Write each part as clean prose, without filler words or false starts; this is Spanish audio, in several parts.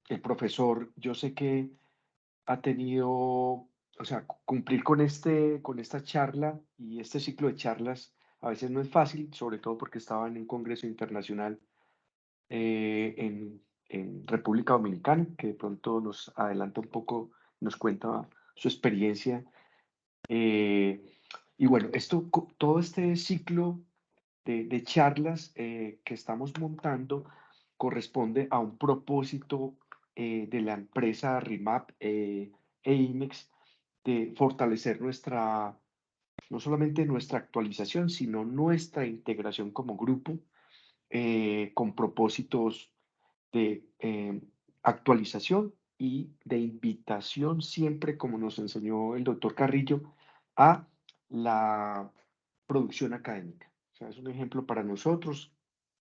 el profesor, yo sé que ha tenido, o sea, cumplir con esta charla y este ciclo de charlas a veces no es fácil, sobre todo porque estaba en un congreso internacional en República Dominicana, que de pronto nos adelanta un poco, nos cuenta su experiencia. eh, y bueno, todo este ciclo de charlas que estamos montando corresponde a un propósito de la empresa RIMAP e IMEX de fortalecer no solamente nuestra actualización, sino nuestra integración como grupo con propósitos de actualización y de invitación siempre, como nos enseñó el doctor Carrillo, a la producción académica. O sea, es un ejemplo para nosotros,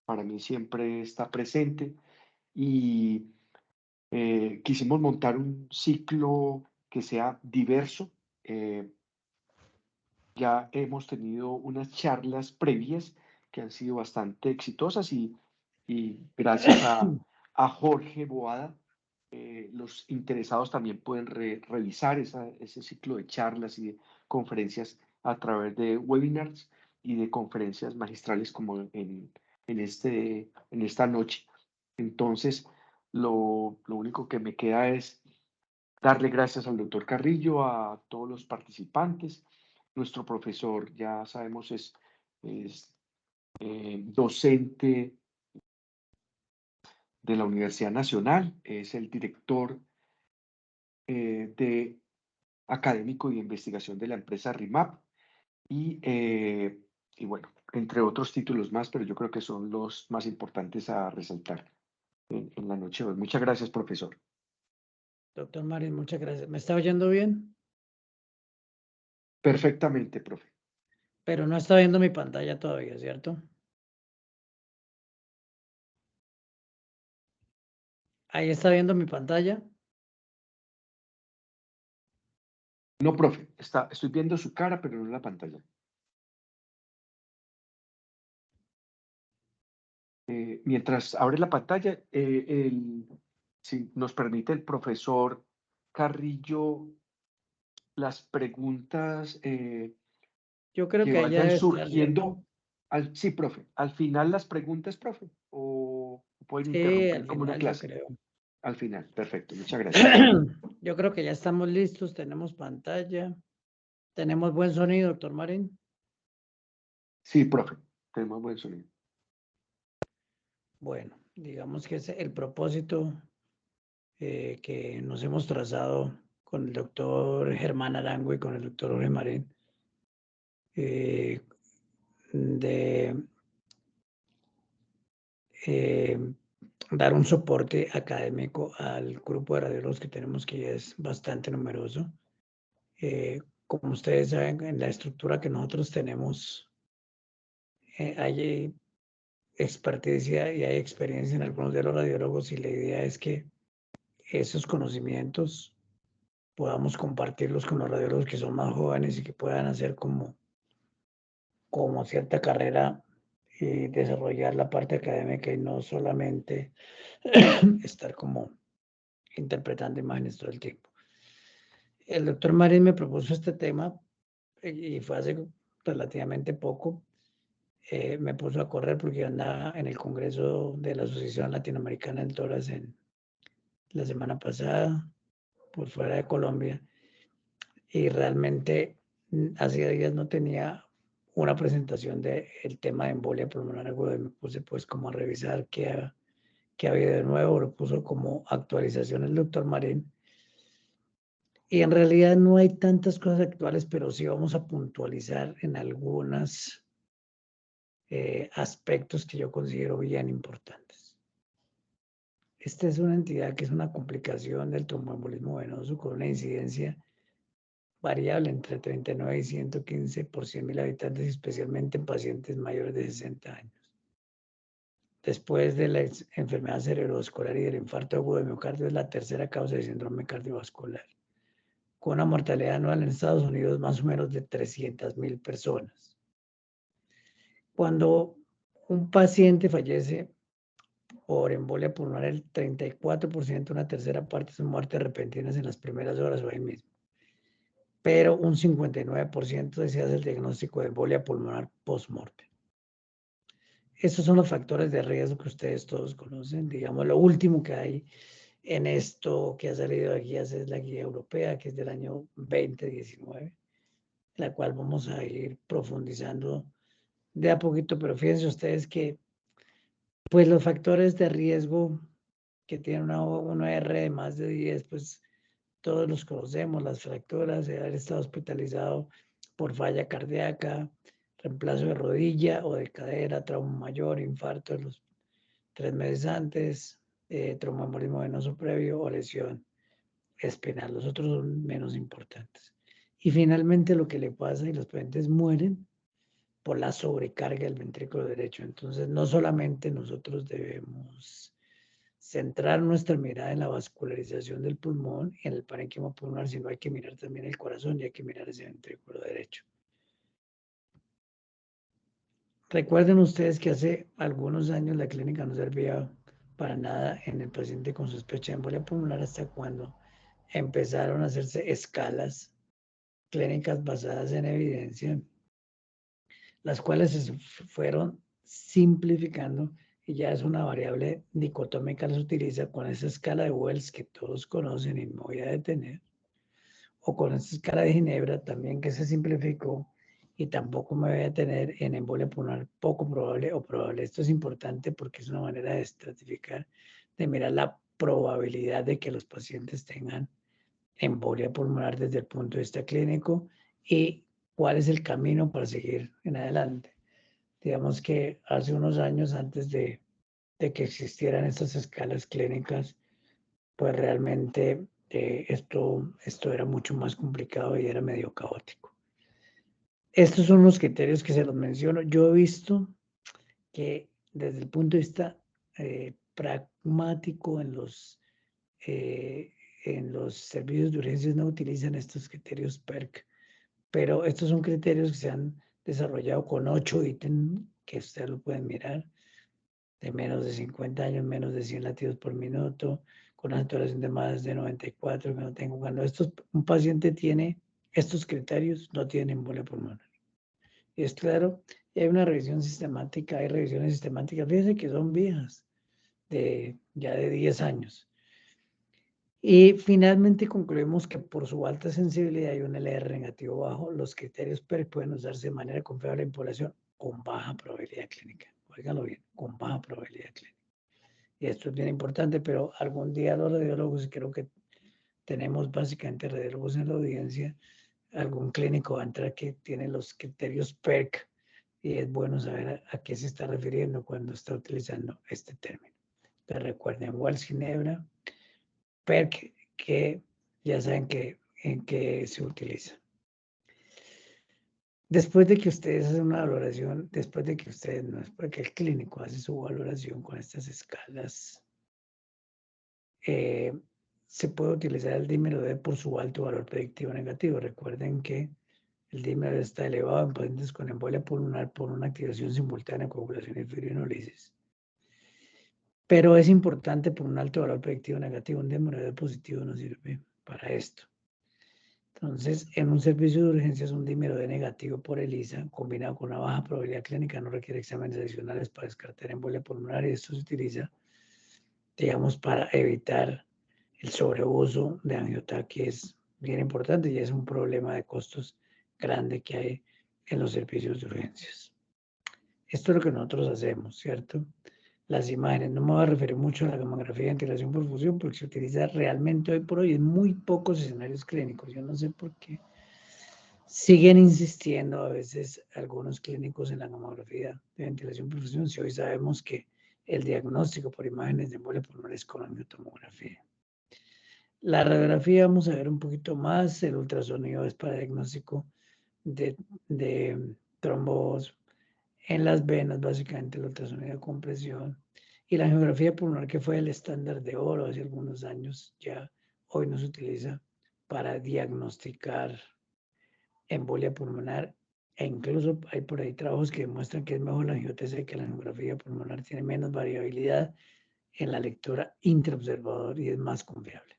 para mí siempre está presente y quisimos montar un ciclo que sea diverso. eh, ya hemos tenido unas charlas previas que han sido bastante exitosas y gracias a Jorge Boada, los interesados también pueden revisar ese ciclo de charlas y de conferencias a través de webinars y de conferencias magistrales como en esta noche. Entonces, lo único que me queda es darle gracias al doctor Carrillo, a todos los participantes. Nuestro profesor, ya sabemos, es docente de la Universidad Nacional, es el director de académico y de investigación de la empresa RIMAP y bueno, entre otros títulos más, pero yo creo que son los más importantes a resaltar en la noche de hoy. Muchas gracias, profesor. Doctor Marín, muchas gracias. ¿Me está oyendo bien? Perfectamente, profe. Pero no está viendo mi pantalla todavía, ¿cierto? Ahí está viendo mi pantalla. No, profe, estoy viendo su cara, pero no la pantalla. Mientras abre la pantalla, si nos permite el profesor Carrillo, las preguntas Yo creo que que ahí ya vayan debe estar, ¿cierto? surgiendo, sí, profe, al final las preguntas, profe, o pueden Sí, interrumpir al como una final yo clase. creo. Al final, perfecto, muchas gracias. Yo creo que ya estamos listos, tenemos pantalla, tenemos buen sonido, doctor Marín. Sí, profe, tenemos buen sonido. Bueno, digamos que es el propósito que nos hemos trazado con el doctor Germán Arango y con el doctor Jorge Marín, eh, de eh, dar un soporte académico al grupo de radiólogos que tenemos, que ya es bastante numeroso. Como ustedes saben, en la estructura que nosotros tenemos, hay experticia y hay experiencia en algunos de los radiólogos y la idea es que esos conocimientos podamos compartirlos con los radiólogos que son más jóvenes y que puedan hacer como cierta carrera y desarrollar la parte académica y no solamente estar como interpretando imágenes todo el tiempo. El doctor Marín me propuso este tema y fue hace relativamente poco. Me puso a correr porque yo andaba en el Congreso de la Asociación Latinoamericana del Tórax en la semana pasada, por fuera de Colombia, y realmente hacía días no tenía una presentación del tema de embolia pulmonar aguda y me puse pues como a revisar qué había de nuevo, lo puso como actualización el doctor Marín. Y en realidad no hay tantas cosas actuales, pero sí vamos a puntualizar en algunos aspectos que yo considero bien importantes. Esta es una entidad que es una complicación del tromboembolismo venoso con una incidencia variable entre 39 y 115 por 100.000 habitantes, especialmente en pacientes mayores de 60 años. Después de la enfermedad cerebrovascular y del infarto agudo de miocardio, es la tercera causa de síndrome cardiovascular, con una mortalidad anual en Estados Unidos más o menos de 300.000 personas. Cuando un paciente fallece Por embolia pulmonar, el 34%, una tercera parte son muertes repentinas en las primeras horas o ahí mismo. Pero un 59% se hace el diagnóstico de embolia pulmonar post-mortem. Estos son los factores de riesgo que ustedes todos conocen. Digamos, lo último que hay en esto que ha salido de guías es la guía europea, que es del año 2019, la cual vamos a ir profundizando de a poquito, pero fíjense ustedes que pues los factores de riesgo que tienen una R de más de 10, pues todos los conocemos, las fracturas, haber estado hospitalizado por falla cardíaca, reemplazo de rodilla o de cadera, trauma mayor, infarto en los 3 meses antes, traumaembolismo venoso previo o lesión espinal. Los otros son menos importantes. Y finalmente lo que le pasa y los pacientes mueren por la sobrecarga del ventrículo derecho. Entonces, no solamente nosotros debemos centrar nuestra mirada en la vascularización del pulmón y en el parénquima pulmonar, sino hay que mirar también el corazón y hay que mirar ese ventrículo derecho. Recuerden ustedes que hace algunos años la clínica no servía para nada en el paciente con sospecha de embolia pulmonar hasta cuando empezaron a hacerse escalas clínicas basadas en evidencia, las cuales se fueron simplificando y ya es una variable dicotómica que se utiliza con esa escala de Wells que todos conocen y me voy a detener, o con esa escala de Ginebra también que se simplificó y tampoco me voy a detener en embolia pulmonar poco probable o probable. Esto es importante porque es una manera de estratificar, de mirar la probabilidad de que los pacientes tengan embolia pulmonar desde el punto de vista clínico y cuál es el camino para seguir en adelante. Digamos que hace unos años, antes de que existieran estas escalas clínicas, pues realmente esto era mucho más complicado y era medio caótico. Estos son los criterios que se los menciono. Yo he visto que desde el punto de vista pragmático en los servicios de urgencias no utilizan estos criterios PERC, pero estos son criterios que se han desarrollado con 8 ítems que ustedes lo pueden mirar, de menos de 50 años, menos de 100 latidos por minuto, con una saturación de más de 94, que no tengo. Cuando un paciente tiene estos criterios, no tiene embolia pulmonar. Y es claro, hay una revisión sistemática, hay revisiones sistemáticas, fíjense que son viejas, ya de 10 años. Y finalmente concluimos que por su alta sensibilidad y un LR negativo bajo, los criterios PERC pueden usarse de manera confiable en población con baja probabilidad clínica. Óiganlo bien, con baja probabilidad clínica. Y esto es bien importante, pero algún día los radiólogos, creo que tenemos básicamente radiólogos en la audiencia, algún clínico va a entrar que tiene los criterios PERC y es bueno saber a qué se está refiriendo cuando está utilizando este término. Pero recuerden, Wells Ginebra, PERC, que ya saben en qué se utiliza. Después de que ustedes hacen una valoración, después de que ustedes, no es porque el clínico hace su valoración con estas escalas, se puede utilizar el dímero D por su alto valor predictivo negativo. Recuerden que el dímero está elevado en pacientes con embolia pulmonar por una activación simultánea de coagulación y fibrinolisis. Pero es importante por un alto valor predictivo negativo. Un dímero D positivo no sirve para esto. Entonces, en un servicio de urgencias, un dímero D negativo por ELISA, combinado con una baja probabilidad clínica, no requiere exámenes adicionales para descartar embolia pulmonar y esto se utiliza, digamos, para evitar el sobreuso de angiotac, que es bien importante y es un problema de costos grande que hay en los servicios de urgencias. Esto es lo que nosotros hacemos, ¿cierto? Las imágenes, no me voy a referir mucho a la gamografía de ventilación por fusión porque se utiliza realmente hoy por hoy en muy pocos escenarios clínicos. Yo no sé por qué siguen insistiendo a veces algunos clínicos en la gamografía de ventilación por fusión si hoy sabemos que el diagnóstico por imágenes de embolia pulmonar es con angiotomografía. La radiografía vamos a ver un poquito más, el ultrasonido es para diagnóstico de trombos en las venas, básicamente el ultrasonido de compresión. Y la angiografía pulmonar, que fue el estándar de oro hace algunos años, ya hoy no se utiliza para diagnosticar embolia pulmonar. E incluso hay por ahí trabajos que demuestran que es mejor la angiotese que la angiografía pulmonar, tiene menos variabilidad en la lectura intraobservador y es más confiable.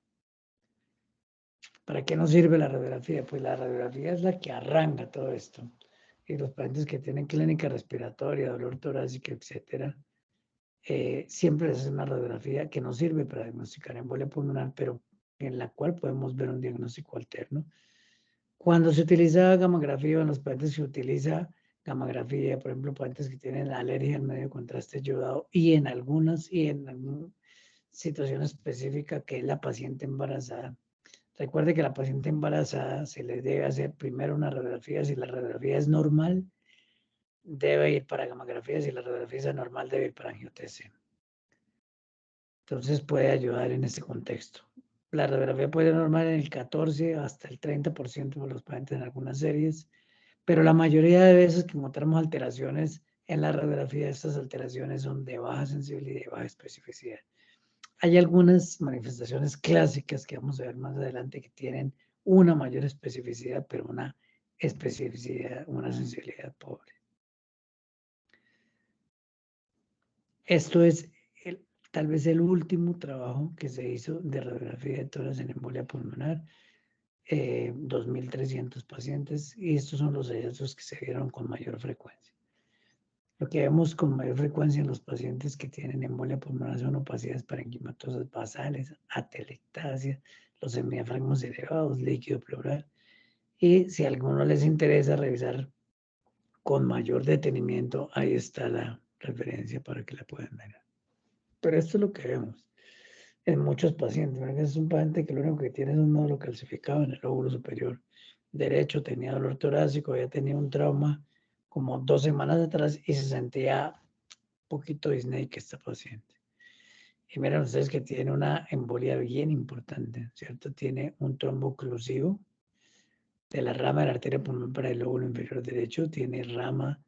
¿Para qué nos sirve la radiografía? Pues la radiografía es la que arranca todo esto. Y los pacientes que tienen clínica respiratoria, dolor torácico, etcétera, siempre es una radiografía que nos sirve para diagnosticar embolia pulmonar, pero en la cual podemos ver un diagnóstico alterno. Cuando se utiliza gamografía, en los pacientes se utiliza gamografía, por ejemplo, pacientes que tienen alergia al medio de contraste yodado y en alguna situación específica que es la paciente embarazada. Recuerde que a la paciente embarazada se le debe hacer primero una radiografía. Si la radiografía es normal, debe ir para gamografía. Si la radiografía es anormal, debe ir para angiotensina. Entonces puede ayudar en este contexto. La radiografía puede ser normal en el 14 hasta el 30% de los pacientes en algunas series, pero la mayoría de veces que encontramos alteraciones en la radiografía, estas alteraciones son de baja sensibilidad y de baja especificidad. Hay algunas manifestaciones clásicas que vamos a ver más adelante que tienen una mayor especificidad, pero una especificidad, una sensibilidad pobre. Esto es tal vez el último trabajo que se hizo de radiografía de tórax en embolia pulmonar, 2.300 pacientes, y estos son los hallazgos que se vieron con mayor frecuencia. Lo que vemos con mayor frecuencia en los pacientes que tienen embolia pulmonar son opacidades parenquimatosas basales, atelectasia, los hemidiafragmas elevados, líquido pleural, y si a alguno les interesa revisar con mayor detenimiento, ahí está la referencia para que la puedan ver. Pero esto es lo que vemos en muchos pacientes. Es un paciente que lo único que tiene es un nódulo calcificado en el lóbulo superior derecho, tenía dolor torácico, había tenido un trauma como 2 semanas atrás y se sentía un poquito disney que esta paciente. Y miren ustedes que tiene una embolia bien importante, ¿cierto? Tiene un trombo oclusivo de la rama de la arteria pulmonar para el lóbulo inferior derecho, tiene rama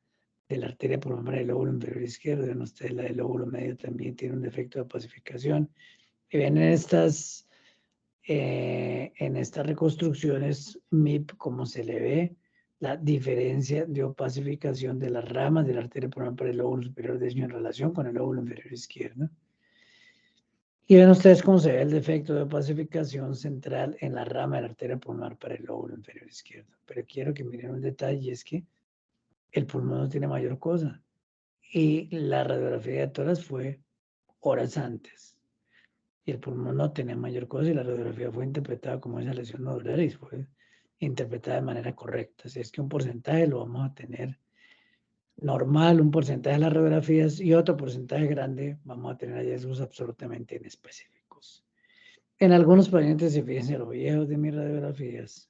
de la arteria pulmonar para el lóbulo inferior izquierdo, ven ustedes la del lóbulo medio también tiene un defecto de opacificación. Y ven en estas reconstrucciones MIP, como se le ve la diferencia de opacificación de las ramas de la arteria pulmonar para el lóbulo superior derecho en relación con el lóbulo inferior izquierdo. Y ven ustedes cómo se ve el defecto de opacificación central en la rama de la arteria pulmonar para el lóbulo inferior izquierdo. Pero quiero que miren un detalle, es que el pulmón no tiene mayor cosa. Y la radiografía de tórax fue horas antes. Y el pulmón no tenía mayor cosa y la radiografía fue interpretada como esa lesión nodular y fue interpretada de manera correcta. Así es que un porcentaje lo vamos a tener normal, un porcentaje de las radiografías y otro porcentaje grande vamos a tener hallazgos absolutamente inespecíficos. En algunos pacientes, si fíjense los viejos de mis radiografías,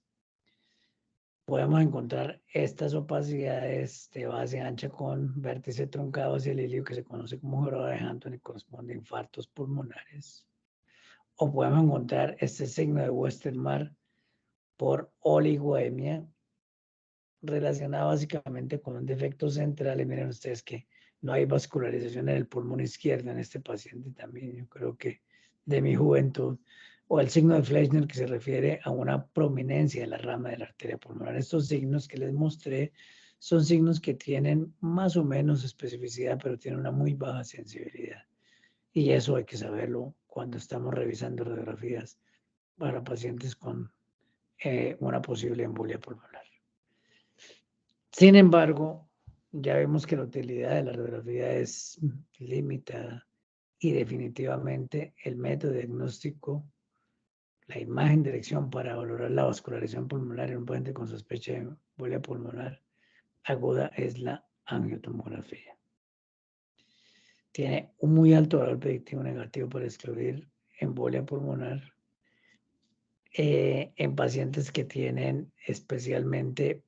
podemos encontrar estas opacidades de base ancha con vértice truncado hacia el ilio que se conoce como joroba de Hampton y corresponde a infartos pulmonares. O podemos encontrar este signo de Westermarck por oligoemia relacionado básicamente con un defecto central. Y miren ustedes que no hay vascularización en el pulmón izquierdo en este paciente también. Yo creo que de mi juventud. O el signo de Fleischner que se refiere a una prominencia de la rama de la arteria pulmonar. Estos signos que les mostré son signos que tienen más o menos especificidad, pero tienen una muy baja sensibilidad. Y eso hay que saberlo cuando estamos revisando radiografías para pacientes con una posible embolia pulmonar. Sin embargo, ya vemos que la utilidad de la radiografía es limitada y definitivamente el método diagnóstico, la imagen de elección para valorar la vascularización pulmonar en un paciente con sospecha de embolia pulmonar aguda es la angiotomografía. Tiene un muy alto valor predictivo negativo para excluir embolia pulmonar en pacientes que tienen especialmente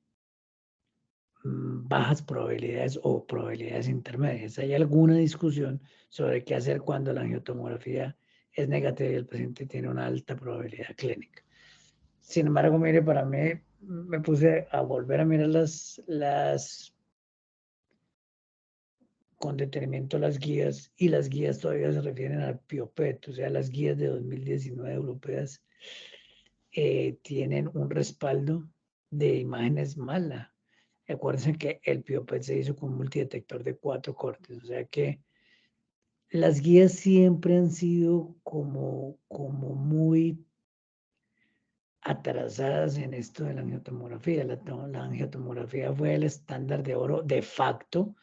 bajas probabilidades o probabilidades intermedias. Hay alguna discusión sobre qué hacer cuando la angiotomografía es negativa y el paciente tiene una alta probabilidad clínica. Sin embargo, mire, para mí me puse a volver a mirar las con detenimiento las guías, y las guías todavía se refieren al PIOPET, o sea, las guías de 2019 europeas tienen un respaldo de imágenes mala. Acuérdense que el PIOPET se hizo con un multidetector de 4 cortes, o sea que las guías siempre han sido como muy atrasadas en esto de la angiotomografía. La angiotomografía fue el estándar de oro de facto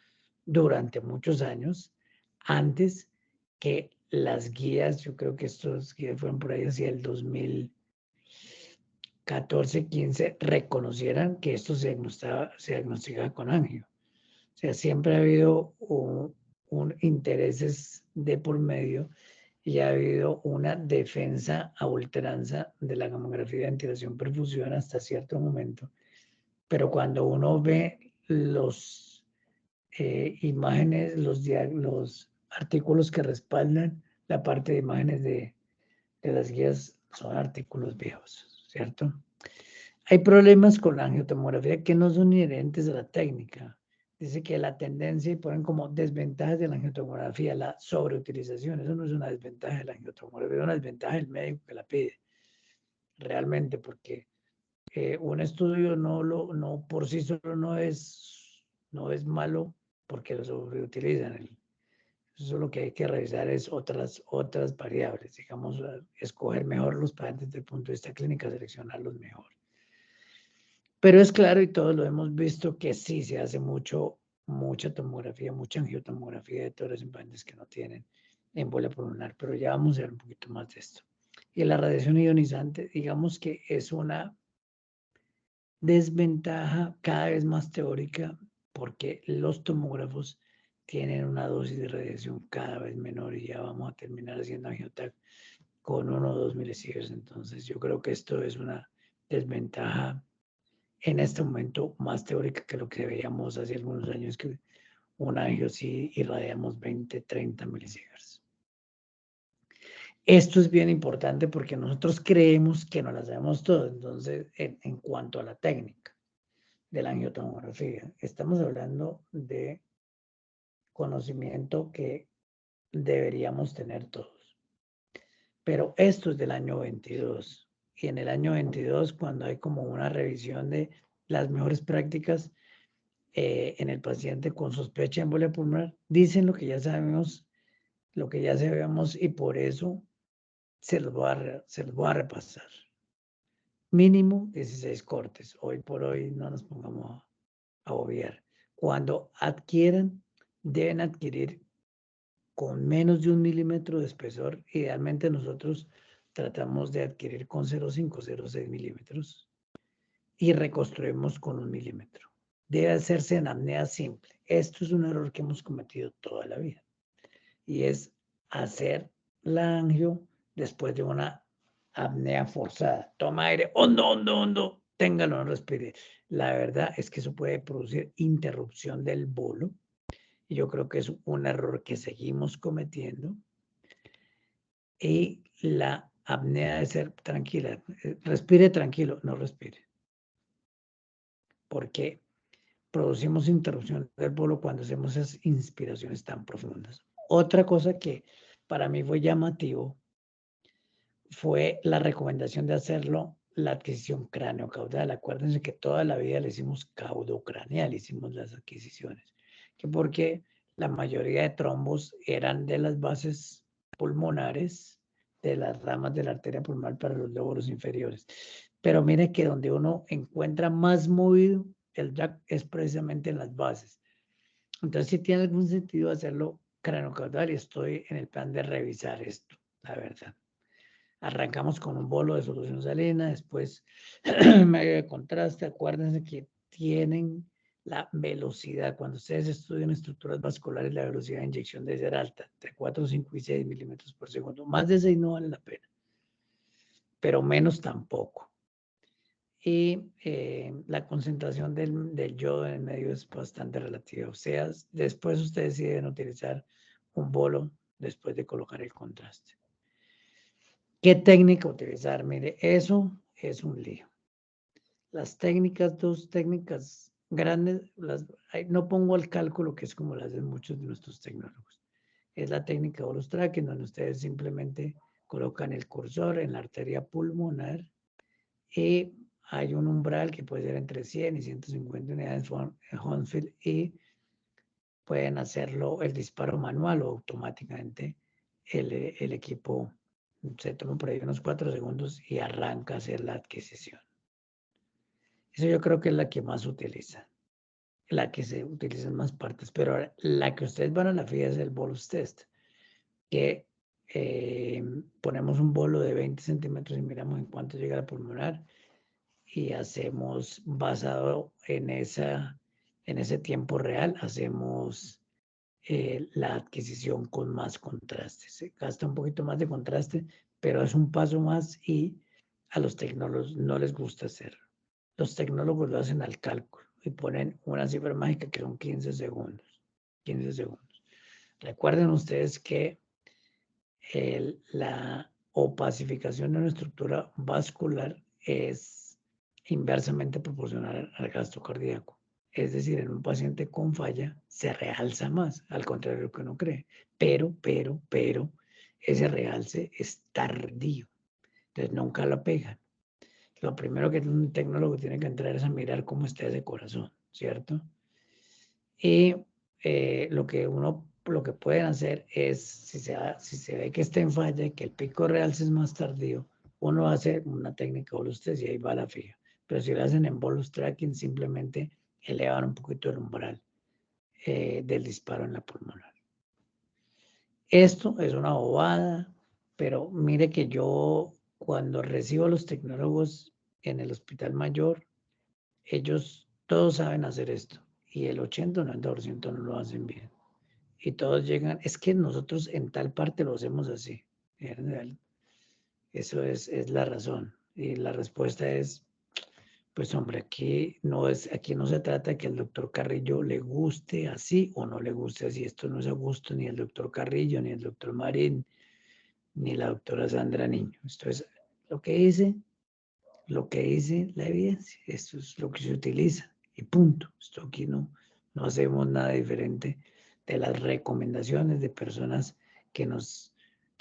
durante muchos años, antes que las guías. Yo creo que estos guías fueron por ahí hacia el 2014, 15, reconocieran que esto se diagnosticaba con angio. O sea, siempre ha habido un intereses de por medio y ha habido una defensa a ultranza de la gamografía de ventilación perfusión hasta cierto momento. Pero cuando uno ve los imágenes, los artículos que respaldan la parte de imágenes de las guías, son artículos viejos, ¿cierto? Hay problemas con la angiotomografía que no son inherentes a la técnica. Dice que la tendencia, y ponen como desventajas de la angiotomografía, la sobreutilización. Eso no es una desventaja de la angiotomografía, es una desventaja del médico que la pide. Realmente, porque un estudio no por sí solo no es malo porque lo sobreutilizan. Eso lo que hay que revisar es otras variables. Digamos, escoger mejor los pacientes desde el punto de vista clínico, seleccionarlos mejor. Pero es claro, y todos lo hemos visto, que sí se hace mucha tomografía, mucha angiotomografía de tórax en pacientes que no tienen embolia pulmonar, pero ya vamos a ver un poquito más de esto. Y la radiación ionizante, digamos que es una desventaja cada vez más teórica, porque los tomógrafos tienen una dosis de radiación cada vez menor y ya vamos a terminar haciendo angiotac con 1 o 2 milisieverts. Entonces yo creo que esto es una desventaja en este momento más teórica que lo que veíamos hace algunos años, que un angio sí irradiamos 20, 30 milisieverts. Esto es bien importante porque nosotros creemos que no la sabemos todo. Entonces, en cuanto a la técnica de la angiotomografía, estamos hablando de conocimiento que deberíamos tener todos. Pero esto es del año 22. Y en el año 22, cuando hay como una revisión de las mejores prácticas en el paciente con sospecha de embolia pulmonar, dicen lo que ya sabemos, lo que ya sabemos, y por eso se los voy a repasar. Mínimo 16 cortes. Hoy por hoy no nos pongamos a obviar. Cuando adquieran, deben adquirir con menos de 1 milímetro de espesor. Idealmente nosotros tratamos de adquirir con 0,5, 0,6 milímetros y reconstruimos con 1 milímetro. Debe hacerse en apnea simple. Esto es un error que hemos cometido toda la vida y es hacer la angio después de una apnea forzada. Toma aire, hondo, hondo, hondo, téngalo, no respire. La verdad es que eso puede producir interrupción del bolo. Y yo creo que es un error que seguimos cometiendo. Y la apnea debe ser tranquila. Respire tranquilo, no respire. Porque producimos interrupción del bolo cuando hacemos esas inspiraciones tan profundas. Otra cosa que para mí fue llamativo fue la recomendación de hacerlo la adquisición cráneo-caudal. Acuérdense que toda la vida le hicimos caudocraneal, hicimos las adquisiciones, que porque la mayoría de trombos eran de las bases pulmonares, de las ramas de la arteria pulmonar para los lóbulos inferiores. Pero mire que donde uno encuentra más movido el jack es precisamente en las bases. Entonces, si tiene algún sentido hacerlo cráneo-caudal, y estoy en el plan de revisar esto, la verdad. Arrancamos con un bolo de solución salina, después medio de contraste. Acuérdense que tienen la velocidad. Cuando ustedes estudian estructuras vasculares, la velocidad de inyección debe ser alta, entre 4, 5 y 6 milímetros por segundo. Más de 6 no vale la pena, pero menos tampoco. Y la concentración del yodo en el medio es bastante relativa. O sea, después ustedes deciden utilizar un bolo después de colocar el contraste. ¿Qué técnica utilizar? Mire, eso es un lío. Las técnicas, dos técnicas grandes, no pongo al cálculo, que es como lo hacen muchos de nuestros tecnólogos. Es la técnica Orostrack, en donde ustedes simplemente colocan el cursor en la arteria pulmonar y hay un umbral que puede ser entre 100 y 150 unidades Hounsfield, y pueden hacerlo el disparo manual o automáticamente el equipo se toma por ahí unos 4 segundos y arranca a hacer la adquisición. Eso yo creo que es la que más utiliza, la que se utiliza en más partes, pero la que ustedes van a la fija es el bolus test, que ponemos un bolo de 20 centímetros y miramos en cuánto llega la pulmonar y hacemos, basado en ese tiempo real, hacemos la adquisición con más contraste. Se gasta un poquito más de contraste, pero es un paso más y a los tecnólogos no les gusta hacerlo. Los tecnólogos lo hacen al cálculo y ponen una cifra mágica que son 15 segundos. 15 segundos. Recuerden ustedes que la opacificación de una estructura vascular es inversamente proporcional al gasto cardíaco. Es decir, en un paciente con falla se realza más, al contrario de lo que uno cree. Pero, ese realce es tardío. Entonces nunca lo pegan. Lo primero que un tecnólogo tiene que entrar es a mirar cómo está ese corazón, ¿cierto? Y lo que pueden hacer es, si se ve que está en falla y que el pico realce es más tardío, uno hace una técnica bolus test y ahí va la fija. Pero si lo hacen en bolus tracking, simplemente elevan un poquito el umbral del disparo en la pulmonar. Esto es una bobada, pero mire que yo cuando recibo a los tecnólogos en el hospital mayor, ellos todos saben hacer esto y el 80 o 90% no lo hacen bien. Y todos llegan, es que nosotros en tal parte lo hacemos así. Eso es la razón. Y la respuesta es, pues hombre, aquí no se trata de que el doctor Carrillo le guste así o no le guste así. Esto no es a gusto ni el doctor Carrillo, ni el doctor Marín, ni la doctora Sandra Niño. Esto es lo que dice la evidencia. Esto es lo que se utiliza y punto. Esto aquí no hacemos nada diferente de las recomendaciones de personas que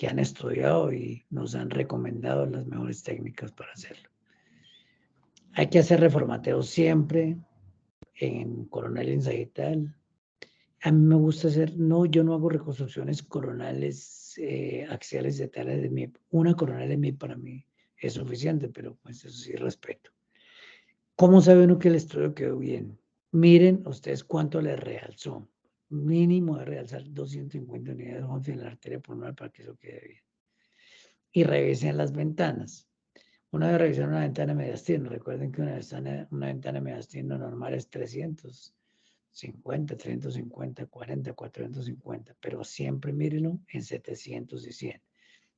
han estudiado y nos han recomendado las mejores técnicas para hacerlo. Hay que hacer reformateo siempre en coronal insagital. A mí me gusta yo no hago reconstrucciones coronales axiales y etales de MIP. Una coronal de MIP para mí es suficiente, pero pues eso sí respeto. ¿Cómo sabe uno que el estudio quedó bien? Miren ustedes cuánto le realzó. Mínimo de realzar 250 unidades en la arteria pulmonar para que eso quede bien. Y revisen las ventanas. Una vez revisaron una ventana de mediastino. Recuerden que una ventana de mediastino normal es 350, 350, 40, 450. Pero siempre mírenlo en 700 y 100.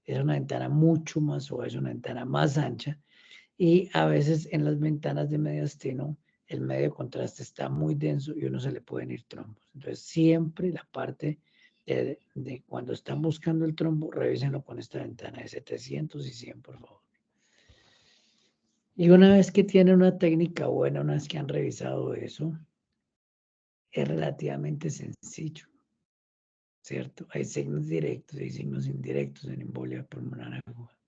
Es una ventana mucho más suave, es una ventana más ancha. Y a veces en las ventanas de mediastino el medio de contraste está muy denso y uno se le pueden ir trombos. Entonces siempre la parte de cuando están buscando el trombo, revísenlo con esta ventana de 700 y 100, por favor. Y una vez que tienen una técnica buena, una vez que han revisado eso, es relativamente sencillo, ¿cierto? Hay signos directos y signos indirectos en embolia pulmonar aguda.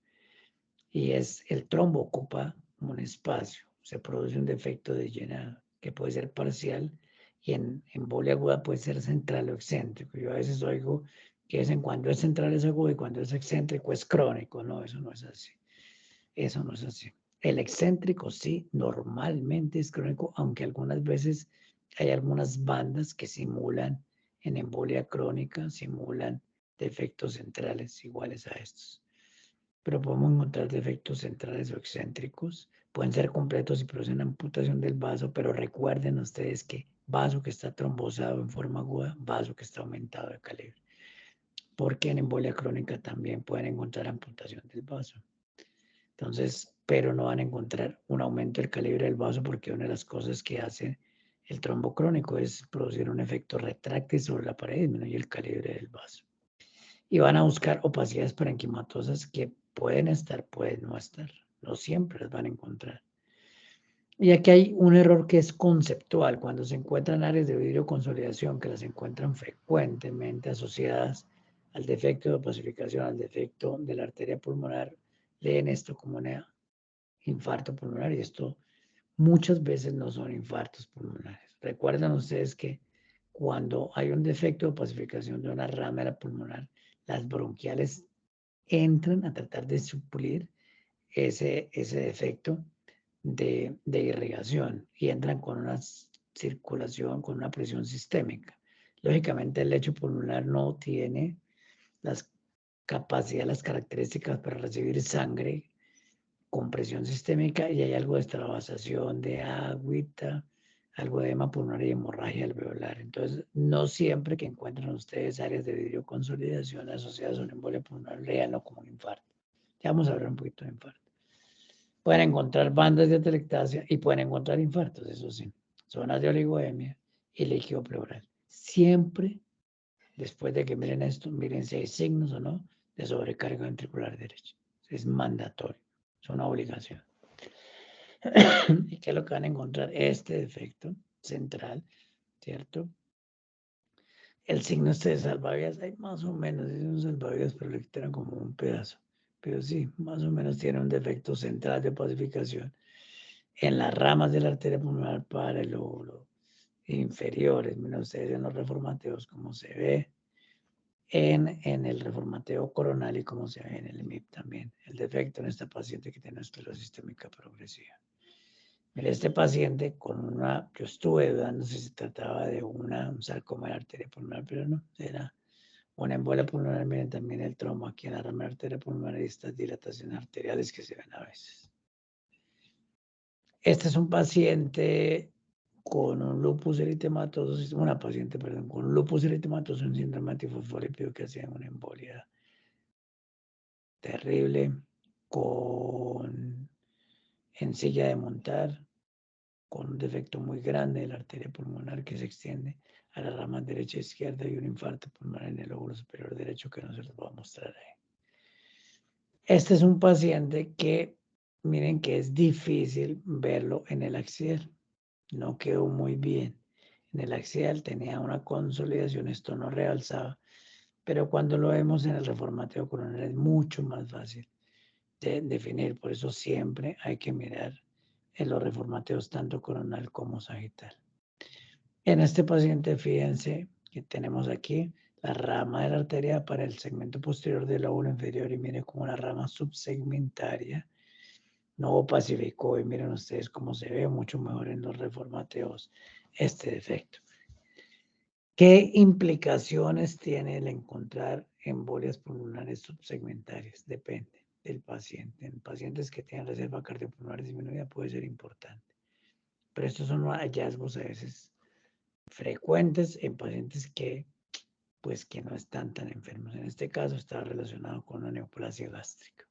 Y el trombo ocupa un espacio, se produce un defecto de llenado que puede ser parcial y en embolia aguda puede ser central o excéntrico. Yo a veces oigo que en cuando es central es agudo y cuando es excéntrico es crónico. No, eso no es así. Eso no es así. El excéntrico sí, normalmente es crónico, aunque algunas veces hay algunas bandas que simulan en embolia crónica, simulan defectos centrales iguales a estos. Pero podemos encontrar defectos centrales o excéntricos. Pueden ser completos y producen amputación del vaso, pero recuerden ustedes que vaso que está trombosado en forma aguda, vaso que está aumentado de calibre. Porque en embolia crónica también pueden encontrar amputación del vaso. Entonces, pero no van a encontrar un aumento del calibre del vaso porque una de las cosas que hace el trombo crónico es producir un efecto retráctil sobre la pared y disminuye el calibre del vaso. Y van a buscar opacidades parenquimatosas que pueden estar, pueden no estar. No siempre las van a encontrar. Y aquí hay un error que es conceptual. Cuando se encuentran áreas de vidrio consolidación que las encuentran frecuentemente asociadas al defecto de opacificación, al defecto de la arteria pulmonar, leen esto como un infarto pulmonar y esto muchas veces no son infartos pulmonares. Recuerdan ustedes que cuando hay un defecto de opacificación de una rama de la pulmonar, las bronquiales entran a tratar de suplir ese defecto de irrigación y entran con una circulación, con una presión sistémica. Lógicamente el lecho pulmonar no tiene las capacidades, las características para recibir sangre con presión sistémica y hay algo de extravasación de agüita, algo de edema pulmonar y hemorragia alveolar. Entonces, no siempre que encuentran ustedes áreas de videoconsolidación asociadas a una embolia pulmonar, léanlo como un infarto. Ya vamos a hablar un poquito de infarto. Pueden encontrar bandas de atelectasia y pueden encontrar infartos, eso sí. Zonas de oligoemia y líquido pleural. Siempre, después de que miren esto, miren si hay signos o no de sobrecarga ventricular derecha. Es mandatorio, es una obligación. ¿Y qué es lo que van a encontrar? Este defecto central, ¿cierto? El signo este de salvavidas, hay más o menos, es un salvavidas, pero le quitan como un pedazo. Pero sí, más o menos tiene un defecto central de pacificación en las ramas de la arteria pulmonar para el lóbulo inferiores. Miren ustedes en los reformateos como se ve en el reformateo coronal y como se ve en el MIP también. El defecto en esta paciente que tiene esclerosis sistémica progresiva. Mire, este paciente con una, yo estuve dudando si se trataba de un sarcoma de la arteria pulmonar, pero no, era una embolia pulmonar. Miren también el trombo aquí en la rama de la arteria pulmonar y estas dilataciones arteriales que se ven a veces. Este es un paciente con un lupus eritematoso, una paciente, perdón, con lupus eritematoso, un síndrome antifosfolípido que hacía una embolia terrible, en silla de montar, con un defecto muy grande de la arteria pulmonar que se extiende a las ramas derecha e izquierda y un infarto pulmonar en el lóbulo superior derecho que no se los voy a mostrar ahí. Este es un paciente que, miren que es difícil verlo en el axial. No quedó muy bien. En el axial tenía una consolidación, esto no realzaba, pero cuando lo vemos en el reformateo coronal es mucho más fácil de definir. Por eso siempre hay que mirar en los reformateos tanto coronal como sagital. En este paciente, fíjense que tenemos aquí la rama de la arteria para el segmento posterior del lóbulo inferior y miren como una rama subsegmentaria. No pacificó y miren ustedes cómo se ve mucho mejor en los reformateos este defecto. ¿Qué implicaciones tiene el encontrar embolias pulmonares subsegmentarias? Depende del paciente. En pacientes que tienen reserva cardiopulmonar disminuida puede ser importante. Pero estos son hallazgos a veces frecuentes en pacientes que, pues, que no están tan enfermos. En este caso está relacionado con una neoplasia gástrica.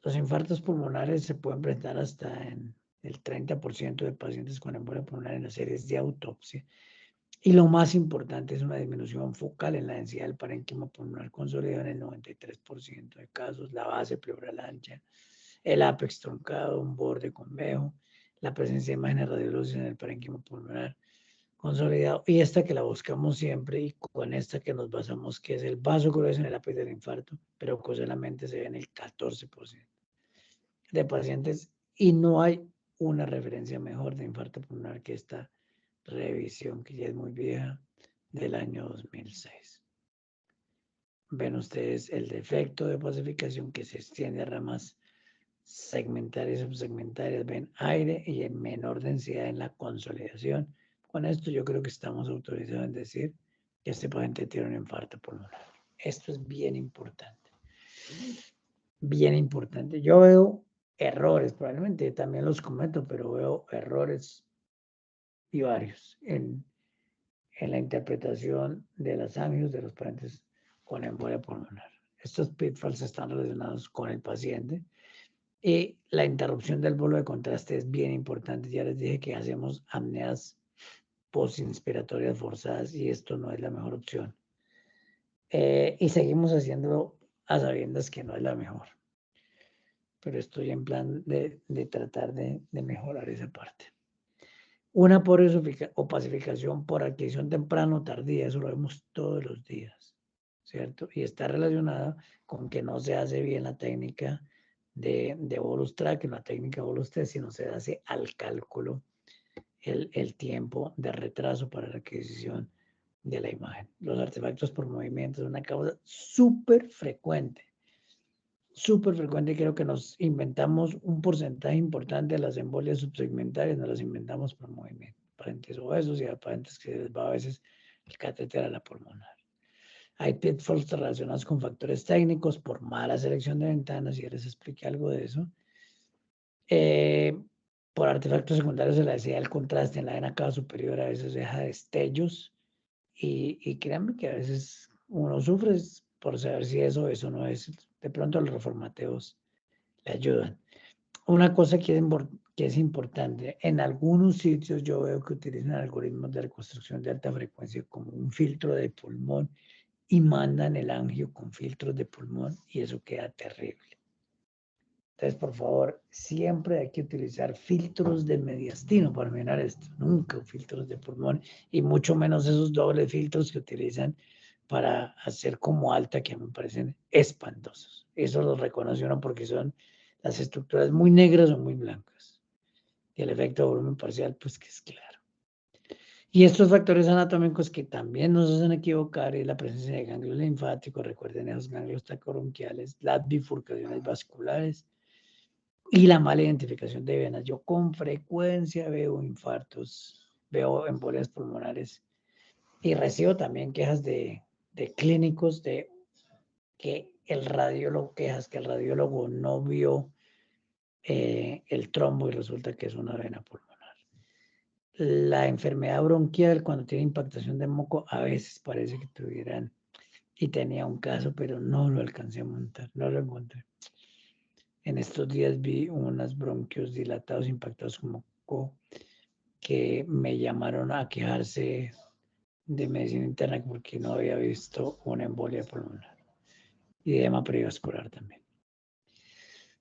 Los infartos pulmonares se pueden presentar hasta en el 30% de pacientes con embolia pulmonar en las series de autopsia. Y lo más importante es una disminución focal en la densidad del parénquima pulmonar consolidado en el 93% de casos, la base pleural ancha, el ápex truncado, un borde convejo, la presencia de imágenes radiológicas en el parénquima pulmonar consolidado, y esta que la buscamos siempre y con esta que nos basamos, que es el vaso grueso en el ápice del infarto, pero que solamente se ve en el 14% de pacientes y no hay una referencia mejor de infarto pulmonar que esta revisión que ya es muy vieja del año 2006. Ven ustedes el defecto de pacificación que se extiende a ramas segmentarias y subsegmentarias, ven aire y en menor densidad en la consolidación. Con esto yo creo que estamos autorizados en decir que este paciente tiene un infarto pulmonar. Esto es bien importante. Bien importante. Yo veo errores, probablemente también los cometo, pero veo errores y varios en la interpretación de las angios de los pacientes con embolia pulmonar. Estos pitfalls están relacionados con el paciente y la interrupción del bolo de contraste es bien importante. Ya les dije que hacemos apneas postinspiratorias forzadas y esto no es la mejor opción. Y seguimos haciéndolo a sabiendas que no es la mejor. Pero estoy en plan de tratar de mejorar esa parte. Una por opacificación por adquisición temprana o tardía, eso lo vemos todos los días, ¿cierto? Y está relacionada con que no se hace bien la técnica de bolus track, la técnica bolus test, sino se hace al cálculo el tiempo de retraso para la adquisición de la imagen. Los artefactos por movimiento es una causa súper frecuente. Creo que nos inventamos un porcentaje importante de las embolias subsegmentarias, nos las inventamos por movimiento, pacientes obesos y a pacientes que les va a veces el catéter a la pulmonar. Hay pitfalls relacionados con factores técnicos por mala selección de ventanas, y ya les expliqué algo de eso. Por artefactos secundarios de la densidad del contraste en la vena cava superior a veces deja destellos, y créanme que a veces uno sufre por saber si eso o eso no es. De pronto los reformateos le ayudan. Una cosa que es importante, en algunos sitios yo veo que utilizan algoritmos de reconstrucción de alta frecuencia como un filtro de pulmón y mandan el angio con filtros de pulmón, y eso queda terrible. Entonces, por favor, siempre hay que utilizar filtros de mediastino para mirar esto, nunca filtros de pulmón, y mucho menos esos dobles filtros que utilizan para hacer como alta, que me parecen espantosos. Eso los reconoce uno porque son las estructuras muy negras o muy blancas. Y el efecto de volumen parcial, pues que es claro. Y estos factores anatómicos que también nos hacen equivocar es la presencia de ganglios linfáticos, recuerden esos ganglios taquibronquiales, las bifurcaciones vasculares y la mala identificación de venas. Yo con frecuencia veo infartos, veo embolias pulmonares, y recibo también quejas de clínicos de que el radiólogo no vio el trombo y resulta que es una vena pulmonar. La enfermedad bronquial, cuando tiene impactación de moco, a veces parece que tuvieran, y tenía un caso, pero no lo alcancé a montar, no lo encontré. En estos días vi unos bronquios dilatados impactados con moco que me llamaron a quejarse de medicina interna porque no había visto una embolia pulmonar y edema perivascular también.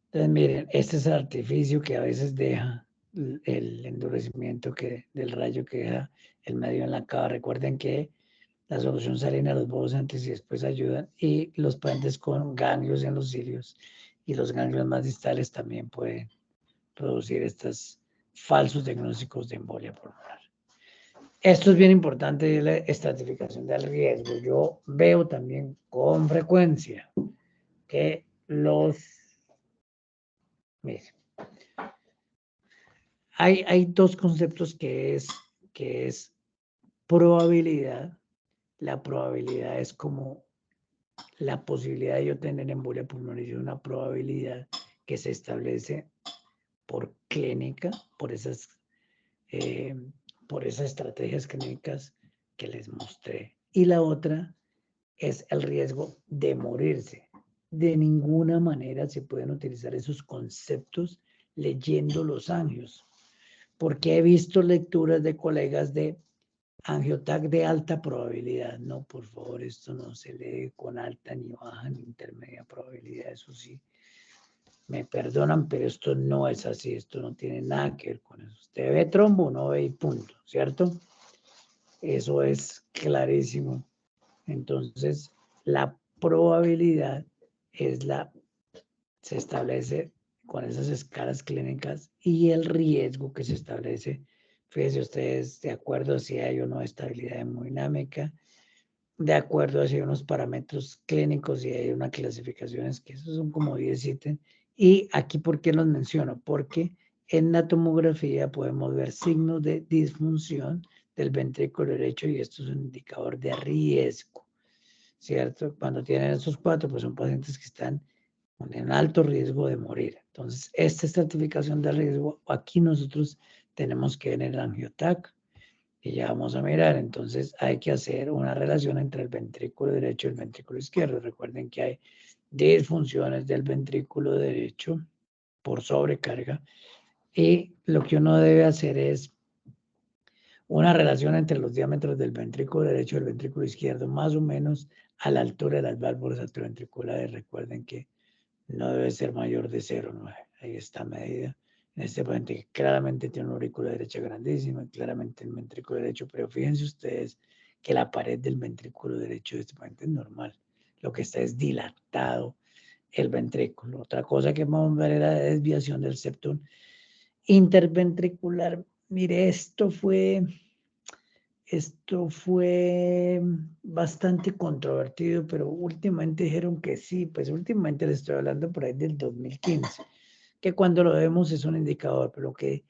Entonces, miren, este es el artificio que a veces deja el endurecimiento del rayo que deja el medio en la cava. Recuerden que la solución salina a los bobos antes y después ayudan, y los pacientes con ganglios en los cilios y los ganglios más distales también pueden producir estos falsos diagnósticos de embolia pulmonar. Esto es bien importante, la estratificación del riesgo. Yo veo también con frecuencia que miren, hay dos conceptos que es probabilidad. La probabilidad es como la posibilidad de yo tener embolia pulmonar, es una probabilidad que se establece por clínica, por esas estrategias clínicas que les mostré. Y la otra es el riesgo de morirse. De ninguna manera se pueden utilizar esos conceptos leyendo los angios, porque he visto lecturas de colegas de angiotac de alta probabilidad. No, por favor, esto no se lee con alta, ni baja, ni intermedia probabilidad. Eso sí, me perdonan, pero esto no es así. Esto no tiene nada que ver con eso. Usted ve trombo, no ve y punto, ¿cierto? Eso es clarísimo. Entonces, la probabilidad se establece con esas escalas clínicas, y el riesgo que se establece, fíjense ustedes, de acuerdo a si hay o no estabilidad hemodinámica, de acuerdo a si hay unos parámetros clínicos y hay unas clasificaciones, que esos son como 10 ítems. Y aquí, ¿por qué los menciono? Porque en la tomografía podemos ver signos de disfunción del ventrículo derecho, y esto es un indicador de riesgo, ¿cierto? Cuando tienen esos 4, pues son pacientes que están en alto riesgo de morir. Entonces, esta estratificación de riesgo, aquí nosotros tenemos que ver el angiotac, y ya vamos a mirar. Entonces, hay que hacer una relación entre el ventrículo derecho y el ventrículo izquierdo. Recuerden que hay disfunciones del ventrículo derecho por sobrecarga, y lo que uno debe hacer es una relación entre los diámetros del ventrículo derecho y el ventrículo izquierdo, más o menos a la altura de las válvulas atrioventriculares. Recuerden que no debe ser mayor de 0,9. Ahí está medida. En este paciente que claramente tiene una aurícula derecha grandísima, claramente el ventrículo derecho, pero fíjense ustedes que la pared del ventrículo derecho de este paciente es normal. Lo que está es dilatado el ventrículo. Otra cosa que vamos a ver es la desviación del septum interventricular Mire, esto fue bastante controvertido, pero últimamente dijeron que sí, pues últimamente les estoy hablando por ahí del 2015, que cuando lo vemos es un indicador, pero lo que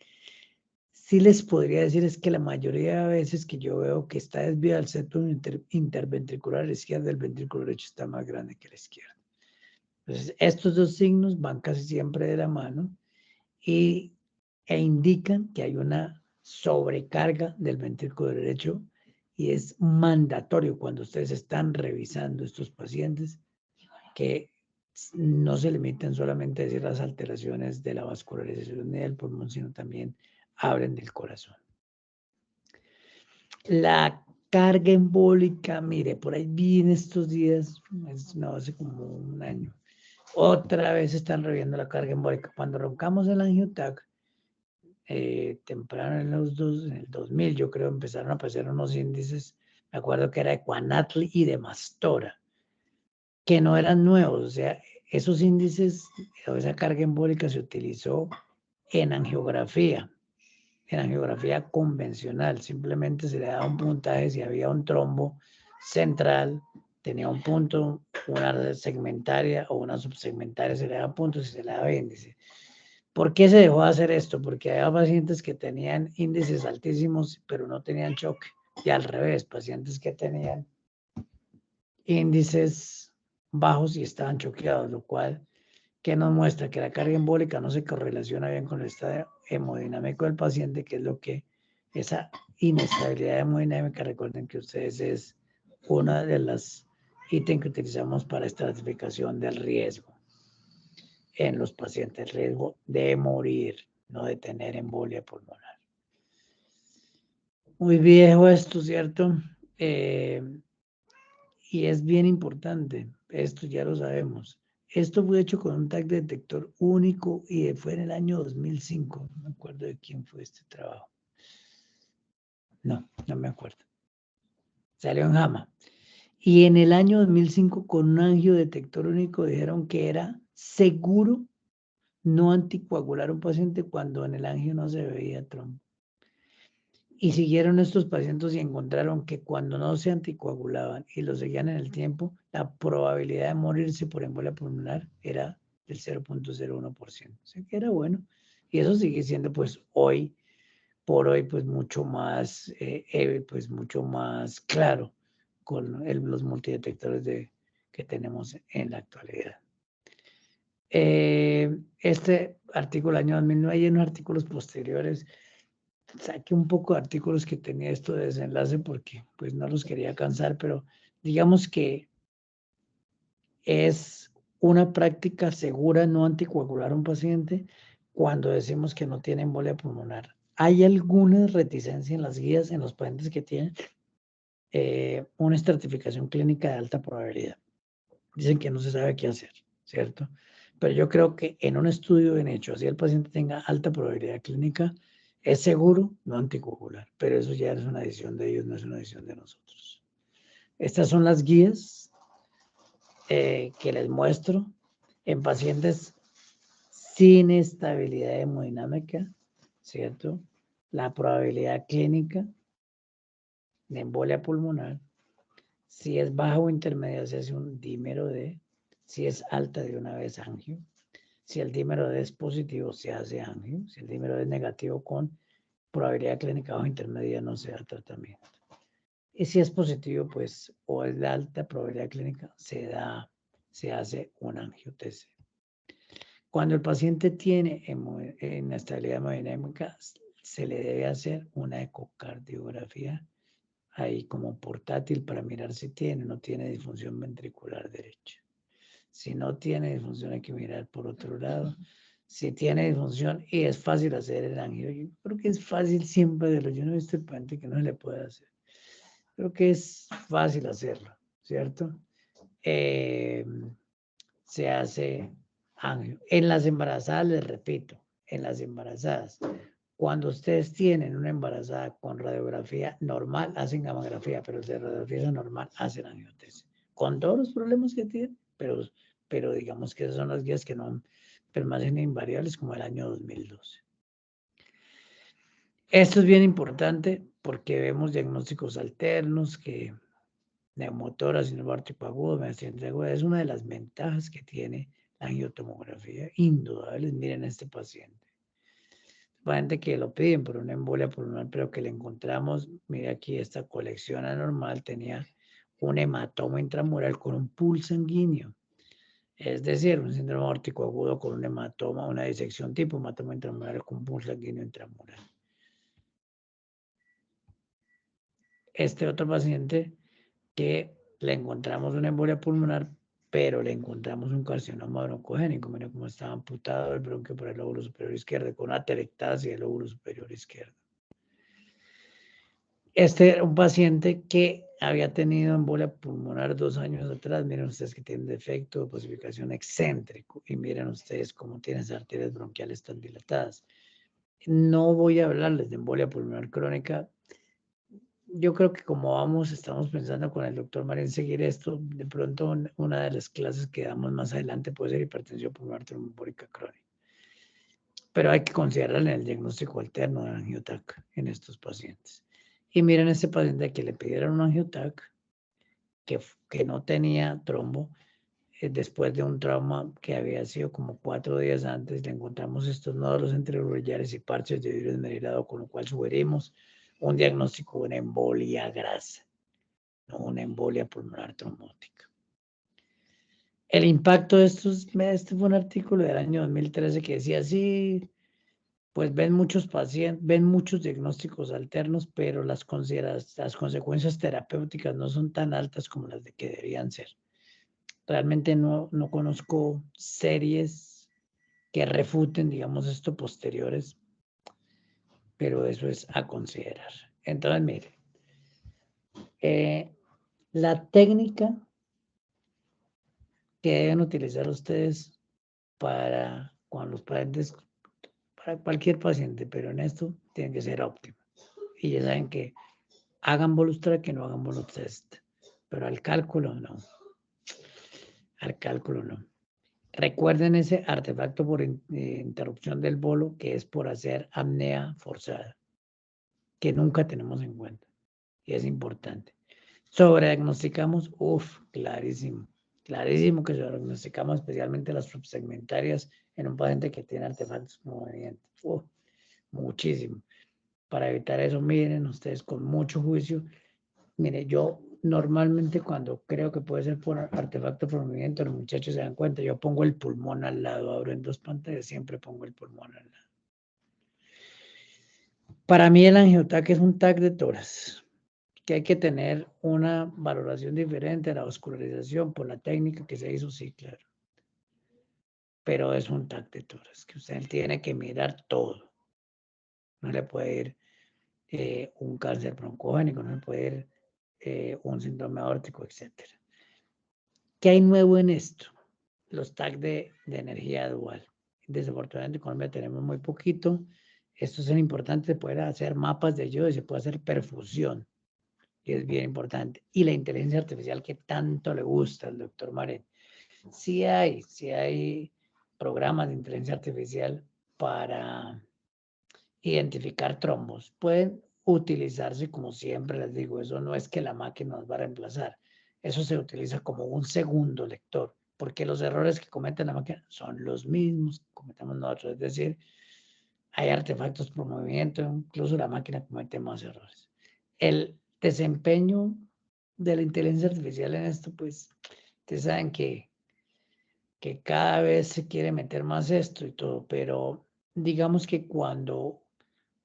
sí les podría decir es que la mayoría de veces que yo veo que está desviado el septum interventricular izquierdo, el ventrículo derecho está más grande que la izquierda. Entonces, estos dos signos van casi siempre de la mano e indican que hay una sobrecarga del ventrículo derecho y es mandatorio cuando ustedes están revisando estos pacientes que no se limiten solamente a decir las alteraciones de la vascularización del pulmón, sino también hablen del corazón. La carga embólica, mire, por ahí vi en estos días, no, hace como un año, otra vez están reviendo la carga embólica. Cuando roncamos el angiotac, temprano en el 2000, yo creo, empezaron a aparecer unos índices, me acuerdo que era de Quanatli y de Mastora, que no eran nuevos, o sea, esos índices o esa carga embólica se utilizó en angiografía convencional, simplemente se le daba un puntaje si había un trombo central, tenía un punto, una segmentaria o una subsegmentaria se le daba puntos y se le daba índice. ¿Por qué se dejó de hacer esto? Porque había pacientes que tenían índices altísimos, pero no tenían choque. Y al revés, pacientes que tenían índices bajos y estaban choqueados, lo cual que nos muestra que la carga embólica no se correlaciona bien con el estado hemodinámico del paciente, que es lo que esa inestabilidad hemodinámica, recuerden que ustedes es una de las ítems que utilizamos para estratificación del riesgo en los pacientes, riesgo de morir, no de tener embolia pulmonar. Muy viejo esto, ¿cierto? Y es bien importante, esto ya lo sabemos. Esto fue hecho con un tag detector único y fue en el año 2005. No me acuerdo de quién fue este trabajo. No me acuerdo. Salió en JAMA. Y en el año 2005 con un angiodetector único dijeron que era seguro no anticoagular a un paciente cuando en el angio no se veía trombo. Y siguieron estos pacientes y encontraron que cuando no se anticoagulaban y lo seguían en el tiempo, la probabilidad de morirse por embolia pulmonar era del 0.01%. O sea que era bueno. Y eso sigue siendo pues hoy por hoy pues mucho más, pues mucho más claro con los multidetectores que tenemos en la actualidad. Este artículo año 2009 y en los artículos posteriores saqué un poco de artículos que tenía esto de desenlace porque pues no los quería cansar, pero digamos que es una práctica segura no anticoagular a un paciente cuando decimos que no tiene embolia pulmonar. Hay alguna reticencia en las guías en los pacientes que tienen una estratificación clínica de alta probabilidad. Dicen que no se sabe qué hacer, ¿cierto? Pero yo creo que en un estudio bien hecho, así el paciente tenga alta probabilidad clínica, es seguro no anticoagular, pero eso ya es una decisión de ellos, no es una decisión de nosotros. Estas son las guías que les muestro en pacientes sin estabilidad hemodinámica, ¿cierto? La probabilidad clínica de embolia pulmonar, si es baja o intermedia se hace un dímero D, si es alta de una vez angio, si el dímero D es positivo se hace angio, si el dímero D es negativo con probabilidad clínica baja o intermedia no se da tratamiento. Y si es positivo, pues, o es de alta probabilidad clínica, se hace un angiotese. Cuando el paciente tiene inestabilidad hemodinámica, se le debe hacer una ecocardiografía ahí como portátil para mirar si tiene o no tiene disfunción ventricular derecha. Si no tiene disfunción hay que mirar por otro lado. Si tiene disfunción y es fácil hacer el angio, yo creo que es fácil siempre de lo. Yo no he visto el paciente que no se le puede hacer. Creo que es fácil hacerlo, ¿cierto? Se hace angio. En las embarazadas, les repito, en las embarazadas, cuando ustedes tienen una embarazada con radiografía normal, hacen gamografía, pero de radiografía normal hacen angiotese. Con todos los problemas que tienen, pero digamos que esas son las guías que no permanecen invariables como el año 2012. Esto es bien importante porque vemos diagnósticos alternos que neumotórax, síndrome ártico agudo, mediación aguda. Es una de las ventajas que tiene la angiotomografía, indudable. Miren este paciente. Paciente que lo piden por una embolia pulmonar, pero que le encontramos, mire aquí esta colección anormal, tenía un hematoma intramural con un pool sanguíneo. Es decir, un síndrome ártico agudo con un hematoma, una disección tipo hematoma intramural con un pool sanguíneo intramural. Este otro paciente que le encontramos una embolia pulmonar, pero le encontramos un carcinoma broncogénico. Mira cómo estaba amputado el bronquio por el lóbulo superior izquierdo, con una atelectasia del lóbulo superior izquierdo. Este era un paciente que había tenido embolia pulmonar 2 años atrás. Miren ustedes que tiene defecto de posificación excéntrico. Y miren ustedes cómo tiene esas arterias bronquiales tan dilatadas. No voy a hablarles de embolia pulmonar crónica. Yo creo que como estamos pensando con el doctor Marín seguir esto, de pronto una de las clases que damos más adelante puede ser hipertensión pulmonar trombólica crónica. Pero hay que considerar en el diagnóstico alterno de angiotac en estos pacientes. Y miren este paciente que le pidieron un angiotac que no tenía trombo, después de un trauma que había sido como 4 días antes, le encontramos estos nódulos entreurogulares y parches de vidrio esmerilado, con lo cual sugerimos un diagnóstico de una embolia grasa, no una embolia pulmonar trombótica. El impacto de este fue un artículo del año 2013 que decía, sí, pues ven muchos pacientes, ven muchos diagnósticos alternos, pero las consecuencias terapéuticas no son tan altas como las de que deberían ser. Realmente no conozco series que refuten, digamos, esto posteriores, pero eso es a considerar. Entonces, mire, la técnica que deben utilizar ustedes para cuando los pacientes, para cualquier paciente, pero en esto tienen que ser óptima. Y ya saben que hagan Volustrac, que no hagan Volutest, pero al cálculo no. Al cálculo no. Recuerden ese artefacto por interrupción del bolo, que es por hacer apnea forzada, que nunca tenemos en cuenta. Y es importante. Sobrediagnosticamos, clarísimo. Clarísimo que sobrediagnosticamos especialmente las subsegmentarias en un paciente que tiene artefactos movimientos. Muchísimo. Para evitar eso, miren ustedes con mucho juicio. Mire, yo normalmente cuando creo que puede ser por artefacto por movimiento, los muchachos se dan cuenta, yo pongo el pulmón al lado, abro en 2 pantallas, siempre pongo el pulmón al lado. Para mí el angiotac es un TAC de tórax, que hay que tener una valoración diferente a la vascularización por la técnica que se hizo, sí, claro. Pero es un TAC de tórax, que usted tiene que mirar todo. No le puede ir un cáncer broncogénico, no le puede ir un síndrome aórtico, etc. ¿Qué hay nuevo en esto? Los TAC de energía dual. Desafortunadamente en Colombia tenemos muy poquito. Esto es importante, se puede hacer mapas de yodo y se puede hacer perfusión. Y es bien importante. Y la inteligencia artificial que tanto le gusta al doctor Maret. Sí hay programas de inteligencia artificial para identificar trombos. Pueden utilizarse, como siempre les digo, eso no es que la máquina nos va a reemplazar. Eso se utiliza como un segundo lector, porque los errores que comete la máquina son los mismos que cometemos nosotros. Es decir, hay artefactos por movimiento, incluso la máquina comete más errores. El desempeño de la inteligencia artificial en esto, pues, ustedes saben que cada vez se quiere meter más esto y todo, pero digamos que cuando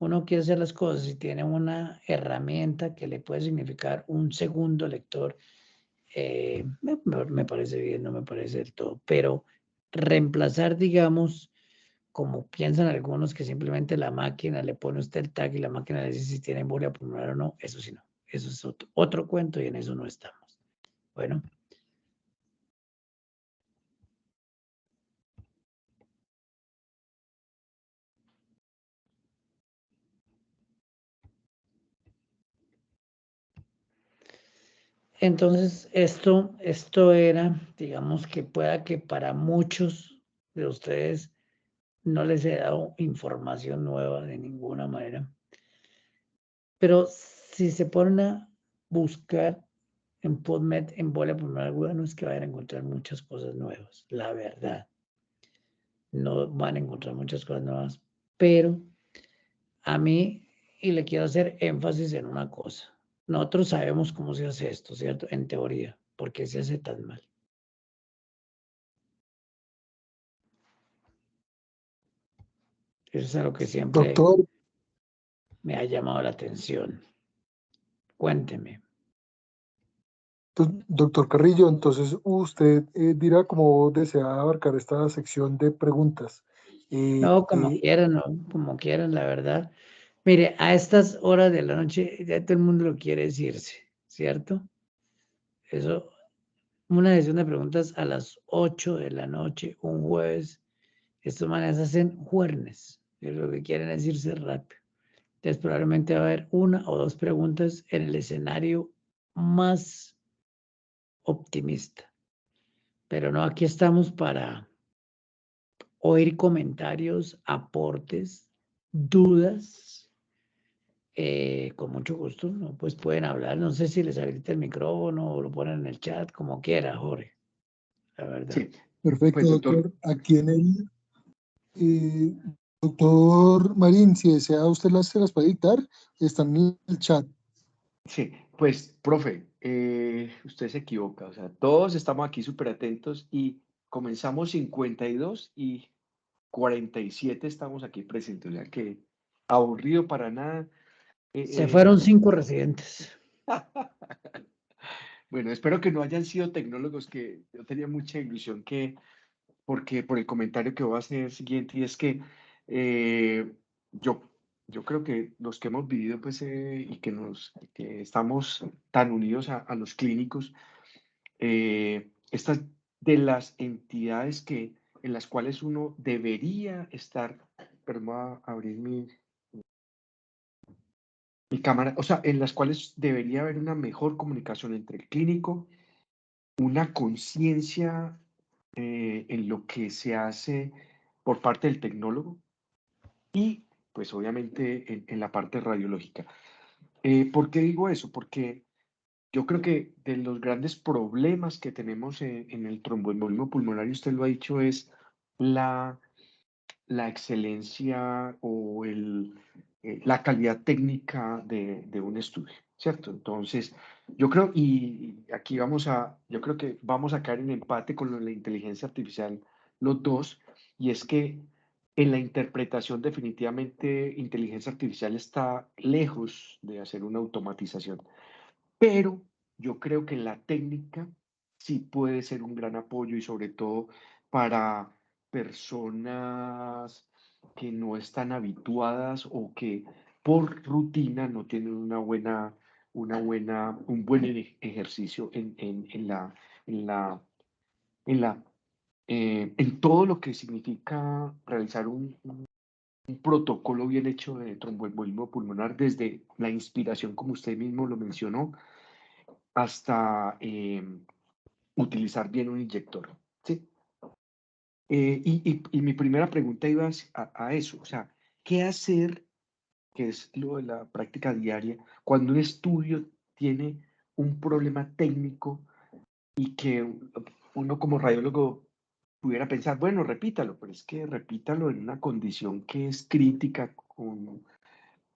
uno quiere hacer las cosas y tiene una herramienta que le puede significar un segundo lector, me parece bien, no me parece del todo, pero reemplazar, digamos, como piensan algunos, que simplemente la máquina le pone usted el tag y la máquina le dice si tiene embolia pulmonar o no, eso sí no, eso es otro cuento y en eso no estamos. Bueno. Entonces, esto era, digamos que pueda que para muchos de ustedes no les he dado información nueva de ninguna manera, Pero si se ponen a buscar en PubMed, en embolia pulmonar aguda, no es que vayan a encontrar muchas cosas nuevas, la verdad. No van a encontrar muchas cosas nuevas, pero a mí, y le quiero hacer énfasis en una cosa. Nosotros sabemos cómo se hace esto, ¿cierto? En teoría. ¿Por qué se hace tan mal? Eso es algo que siempre Doctor, me ha llamado la atención. Cuénteme. pues, doctor Carrillo, entonces usted dirá cómo desea abarcar esta sección de preguntas. No, como quieran, la verdad. Mire, a estas horas de la noche ya todo el mundo lo quiere decirse, ¿cierto? Eso, una sesión de preguntas a las 8 de la noche, un jueves. Estos manes hacen juernes, es lo que quieren decirse rápido. Entonces probablemente va a haber una o dos preguntas en el escenario más optimista. Pero no, aquí estamos para oír comentarios, aportes, dudas. Con mucho gusto, ¿no? Pues pueden hablar. No sé si les habilita el micrófono o lo ponen en el chat, como quiera, Jorge, la verdad. Sí, Perfecto, pues doctor, doctor. Aquí en el doctor Marín, si desea usted se las puede dictar, están en el chat. sí, pues profe, usted se equivoca, o sea, todos estamos aquí súper atentos y comenzamos 52 y 47 estamos aquí presentes, o sea que aburrido para nada. Se Eh, fueron 5 residentes. bueno, espero que no hayan sido tecnólogos, que yo tenía mucha ilusión que, porque por el comentario que voy a hacer siguiente, y es que eh, yo, yo creo que los que hemos vivido pues, y que estamos tan unidos a los clínicos, estas de las entidades en las cuales uno debería estar, pero voy a abrir mi cámara, o sea, en las cuales debería haber una mejor comunicación entre el clínico, una conciencia en lo que se hace por parte del tecnólogo y pues obviamente en la parte radiológica. ¿Por qué digo eso? Porque yo creo que de los grandes problemas que tenemos en el tromboembolismo pulmonar, y usted lo ha dicho, es la, la excelencia o la calidad técnica de un estudio, ¿cierto? Entonces, yo creo, y aquí yo creo que vamos a caer en empate con lo de la inteligencia artificial los dos, y es que en la interpretación definitivamente inteligencia artificial está lejos de hacer una automatización, pero yo creo que la técnica sí puede ser un gran apoyo y sobre todo para personas que no están habituadas o que por rutina no tienen un buen ejercicio en la, en todo lo que significa realizar un protocolo bien hecho de tromboembolismo pulmonar, desde la inspiración, como usted mismo lo mencionó, hasta utilizar bien un inyector, ¿sí? Y mi primera pregunta iba a eso, o sea, ¿qué hacer, que es lo de la práctica diaria, cuando un estudio tiene un problema técnico y que uno como radiólogo pudiera pensar, bueno, repítalo, pero es que repítalo en una condición que es crítica, con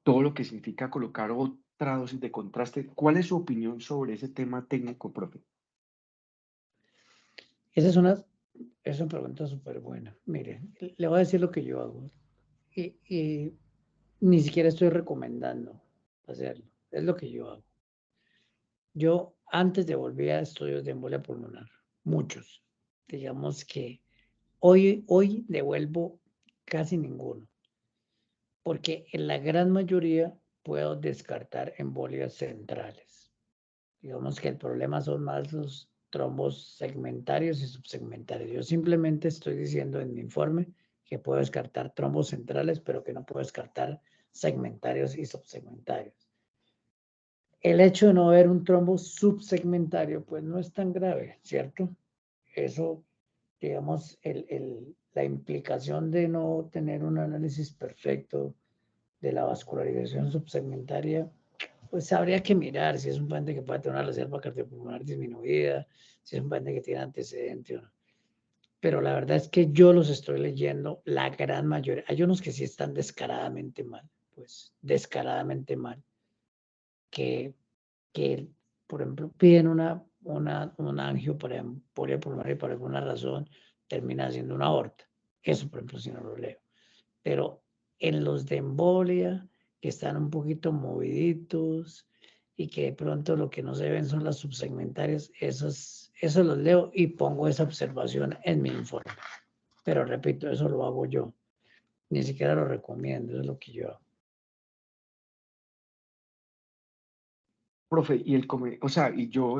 todo lo que significa colocar otra dosis de contraste? ¿Cuál es su opinión sobre ese tema técnico, profe? Esa es una pregunta súper buena. Mire, le voy a decir lo que yo hago. Y ni siquiera estoy recomendando hacerlo. Es lo que yo hago. Yo antes devolvía estudios de embolia pulmonar. Muchos. Digamos que hoy devuelvo casi ninguno. Porque en la gran mayoría puedo descartar embolias centrales. Digamos que el problema son más los trombos segmentarios y subsegmentarios. Yo simplemente estoy diciendo en mi informe que puedo descartar trombos centrales, pero que no puedo descartar segmentarios y subsegmentarios. El hecho de no ver un trombo subsegmentario, pues no es tan grave, ¿cierto? Eso, digamos, la implicación de no tener un análisis perfecto de la vascularización subsegmentaria Pues habría que mirar si es un paciente que puede tener una reserva cardiopulmonar disminuida, si es un paciente que tiene antecedente o no. Pero la verdad es que yo los estoy leyendo, la gran mayoría. Hay unos que sí están descaradamente mal, pues descaradamente mal, que, que por ejemplo, piden un angio para embolia pulmonar y por alguna razón termina siendo una aorta. Eso, por ejemplo, sí no lo leo. Pero en los de embolia, que están un poquito moviditos y que de pronto lo que no se ven son las subsegmentarias, esos los leo y pongo esa observación en mi informe. Pero repito, eso lo hago yo. Ni siquiera lo recomiendo, eso es lo que yo hago. Profe, o sea, y yo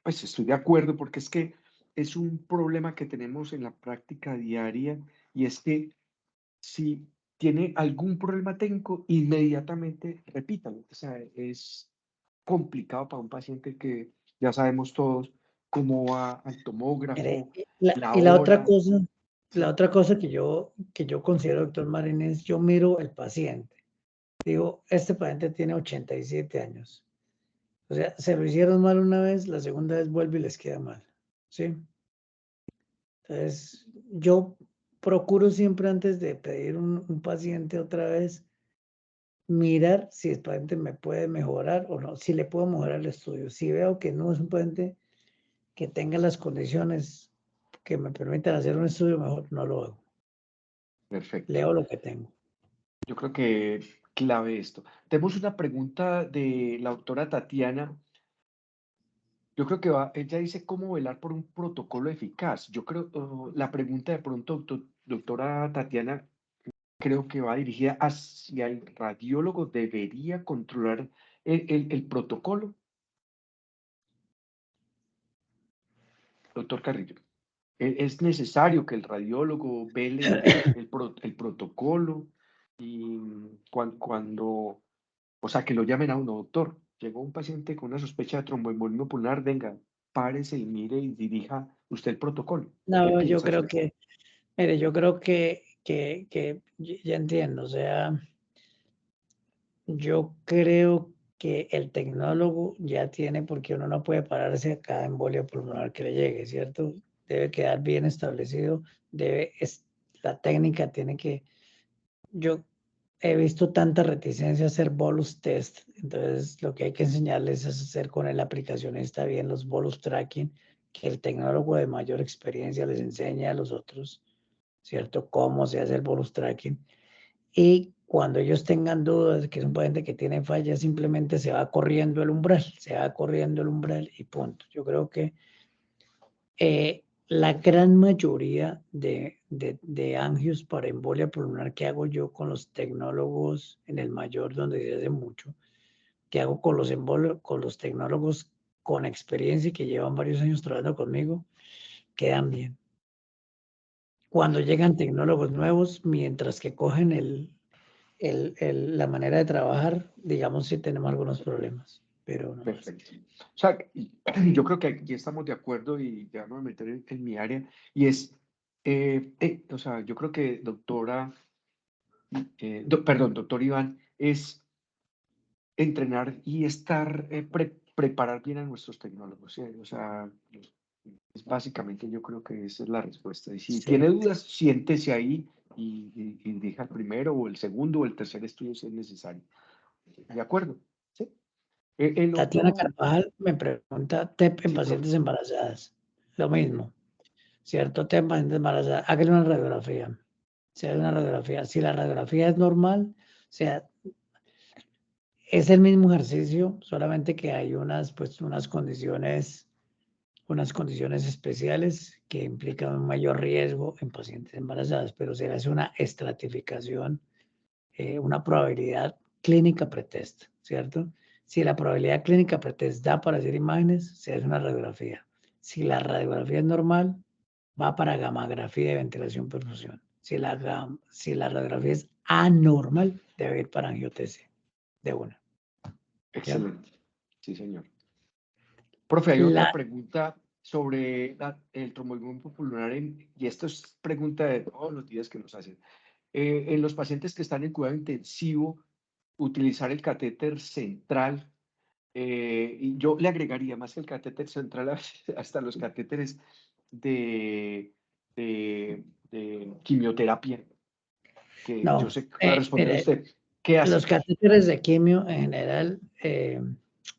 pues estoy de acuerdo porque es que es un problema que tenemos en la práctica diaria y es que si tiene algún problema técnico, inmediatamente repítalo. O sea, es complicado para un paciente que ya sabemos todos cómo va al Mire, tomógrafo, la y hora. la otra cosa que yo considero, doctor Marín, es yo miro el paciente. Digo, este paciente tiene 87 años. O sea, se lo hicieron mal una vez, la segunda vez vuelve y les queda mal. ¿Sí? Entonces, yo procuro siempre antes de pedir un paciente otra vez, mirar si el paciente me puede mejorar o no, si le puedo mejorar el estudio. Si veo que no es un paciente que tenga las condiciones que me permitan hacer un estudio mejor, no lo hago. Perfecto. Leo lo que tengo. Yo creo que clave esto. Tenemos una pregunta de la doctora Tatiana. Yo creo que ella dice cómo velar por un protocolo eficaz. Yo creo, la pregunta de pronto, doctora Tatiana, creo que va dirigida hacia el radiólogo. ¿Debería controlar el protocolo? Doctor Carrillo, ¿es necesario que el radiólogo vele el protocolo y cuando, o sea, que lo llamen a uno, doctor, llegó un paciente con una sospecha de tromboembolismo pulmonar, venga, párese y mire y dirija usted el protocolo? ¿Qué No, yo piensa creo usted? que, mire, yo creo que ya entiendo, o sea, yo creo que el tecnólogo ya tiene, porque uno no puede pararse a cada embolia pulmonar que le llegue, ¿cierto? Debe quedar bien establecido, la técnica tiene que, yo he visto tanta reticencia a hacer bolus test, entonces lo que hay que enseñarles es hacer con la aplicación está bien los bolus tracking, que el tecnólogo de mayor experiencia les enseña a los otros, ¿cierto? Cómo se hace el bolus tracking. Y cuando ellos tengan dudas de que es un paciente que tiene falla, simplemente se va corriendo el umbral, se va corriendo el umbral y punto. Yo creo que la gran mayoría de angios para embolia pulmonar que hago yo con los tecnólogos en el mayor, donde se hace mucho, que hago con con los tecnólogos con experiencia y que llevan varios años trabajando conmigo, quedan bien. Cuando llegan tecnólogos nuevos, mientras que cogen la manera de trabajar, digamos, si tenemos algunos problemas, pero no más. Perfecto. O sea, yo creo que aquí estamos de acuerdo y ya me voy a meter en mi área y es, o sea, yo creo que perdón, doctor Iván, es entrenar y preparar bien a nuestros tecnólogos, ¿sí? O sea, es básicamente yo creo que esa es la respuesta. Y si Sí. tiene dudas, siéntese ahí y dirija el primero o el segundo o el tercer estudio si es necesario. ¿De acuerdo? Sí. El Tatiana otro, Carvajal me pregunta TEP en sí, profe. pacientes embarazadas. Lo mismo, ¿cierto? TEP en pacientes embarazadas. Hágale una radiografía. Se hace una radiografía. Si la radiografía es normal, o sea, es el mismo ejercicio, solamente que hay pues, unas condiciones especiales que implican un mayor riesgo en pacientes embarazadas, pero se hace una estratificación, una probabilidad clínica pretest, ¿cierto? Si la probabilidad clínica pretest da para hacer imágenes, se hace una radiografía. Si la radiografía es normal, va para gamografía de ventilación perfusión. Si la radiografía es anormal, debe ir para angiotese de una. ¿Ya? Excelente. Sí, señor. Profe, hay La, otra pregunta sobre el tromboembolismo pulmonar y esto es pregunta de todos los días que nos hacen. En los pacientes que están en cuidado intensivo, utilizar el catéter central, y yo le agregaría más que el catéter central, a veces hasta los catéteres de, de quimioterapia, que yo No, sé que va a responder mire, usted. ¿Qué los hacen? catéteres de quimio en general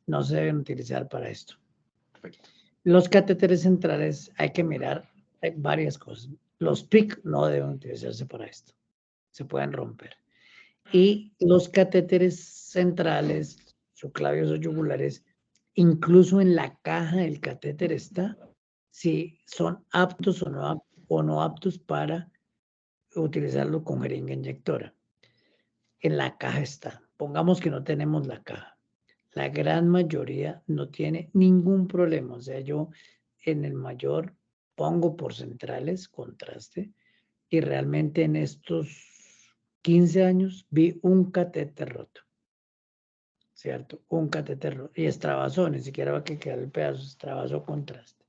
no se deben utilizar para esto. Perfecto. Los catéteres centrales hay que mirar varias cosas. Los PIC no deben utilizarse para esto. Se pueden romper. Y los catéteres centrales, subclavios o yugulares, incluso en la caja del catéter está si son aptos o no aptos para utilizarlo con jeringa inyectora. En la caja está. Pongamos que no tenemos la caja. La gran mayoría no tiene ningún problema. O sea, yo en el mayor pongo por centrales contraste y realmente en estos 15 años vi un catéter roto, ¿cierto? Un catéter roto. Y extravasó, ni siquiera va a quedar el pedazo, extravasó contraste.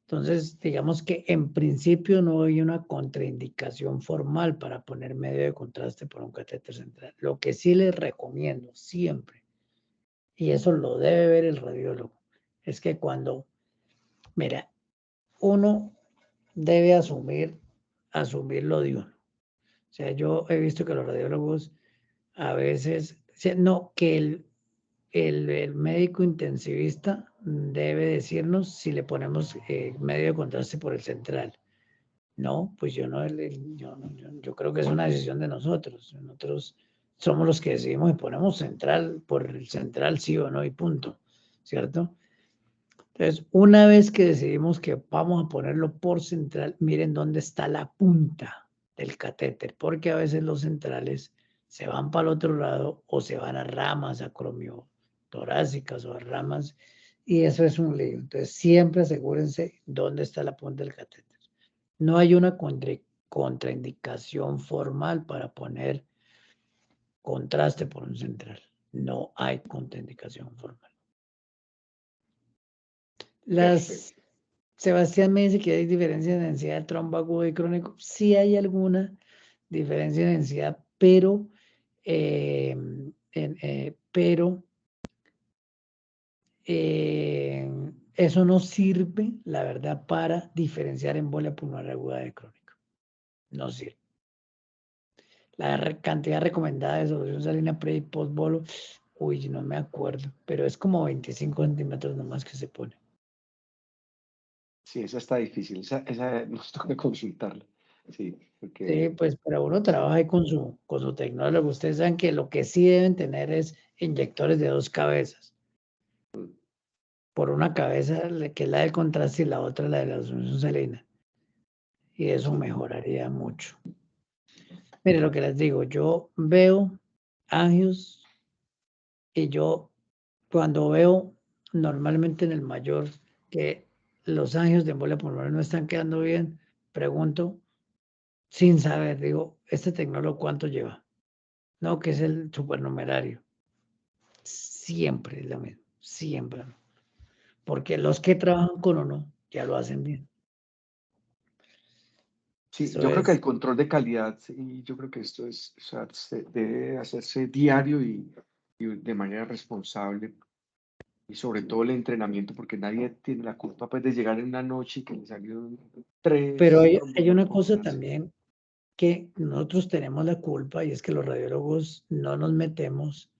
Entonces, digamos que en principio no hay una contraindicación formal para poner medio de contraste por un catéter central. Lo que sí les recomiendo siempre, y eso lo debe ver el radiólogo, es que cuando, mira, uno debe asumir lo de uno. O sea, yo he visto que los radiólogos a veces, no, que el médico intensivista debe decirnos si le ponemos medio de contraste por el central. No, pues yo no, yo creo que es una decisión de nosotros. Nosotros somos los que decidimos y ponemos central por el central sí o no y punto, ¿cierto? Entonces, una vez que decidimos que vamos a ponerlo por central, miren dónde está la punta del catéter, porque a veces los centrales se van para el otro lado o se van a ramas acromiotorácicas o a ramas, y eso es un lío. Entonces, siempre asegúrense dónde está la punta del catéter. No hay una contraindicación formal para poner contraste por un central. No hay contraindicación formal. Perfecto. Sebastián me dice que hay diferencia de densidad de trombo agudo y crónico. Sí hay alguna diferencia de densidad, pero, eso no sirve, la verdad, para diferenciar embolia pulmonar aguda de crónica. No sirve. La cantidad recomendada de solución salina pre y post bolo, uy, no me acuerdo, pero es como 25 centímetros nomás que se pone. Sí, esa está difícil. Esa nos toca consultarla. Sí, porque Sí, pues, pero uno trabaja ahí con su tecnólogo. Ustedes saben que lo que sí deben tener es inyectores de 2 cabezas. Por una cabeza, que es la del contraste, y la otra la de la solución salina. Y eso sí. mejoraría mucho. Mire, lo que les digo, yo veo angios y yo cuando veo normalmente en el mayor que los angios de embolia pulmonar no están quedando bien, pregunto sin saber, digo, ¿este tecnólogo cuánto lleva? No, que es el supernumerario. Siempre es lo mismo, siempre. Porque los que trabajan con uno ya lo hacen bien. Sí, Eso yo creo que es, el control de calidad, y yo creo que esto es, o sea, debe hacerse diario y de manera responsable, y sobre todo el entrenamiento, porque nadie tiene la culpa pues, de llegar en una noche y que le salieron pero 3 hay una cosa trombomatosis. también que nosotros tenemos la culpa y es que los radiólogos no nos metemos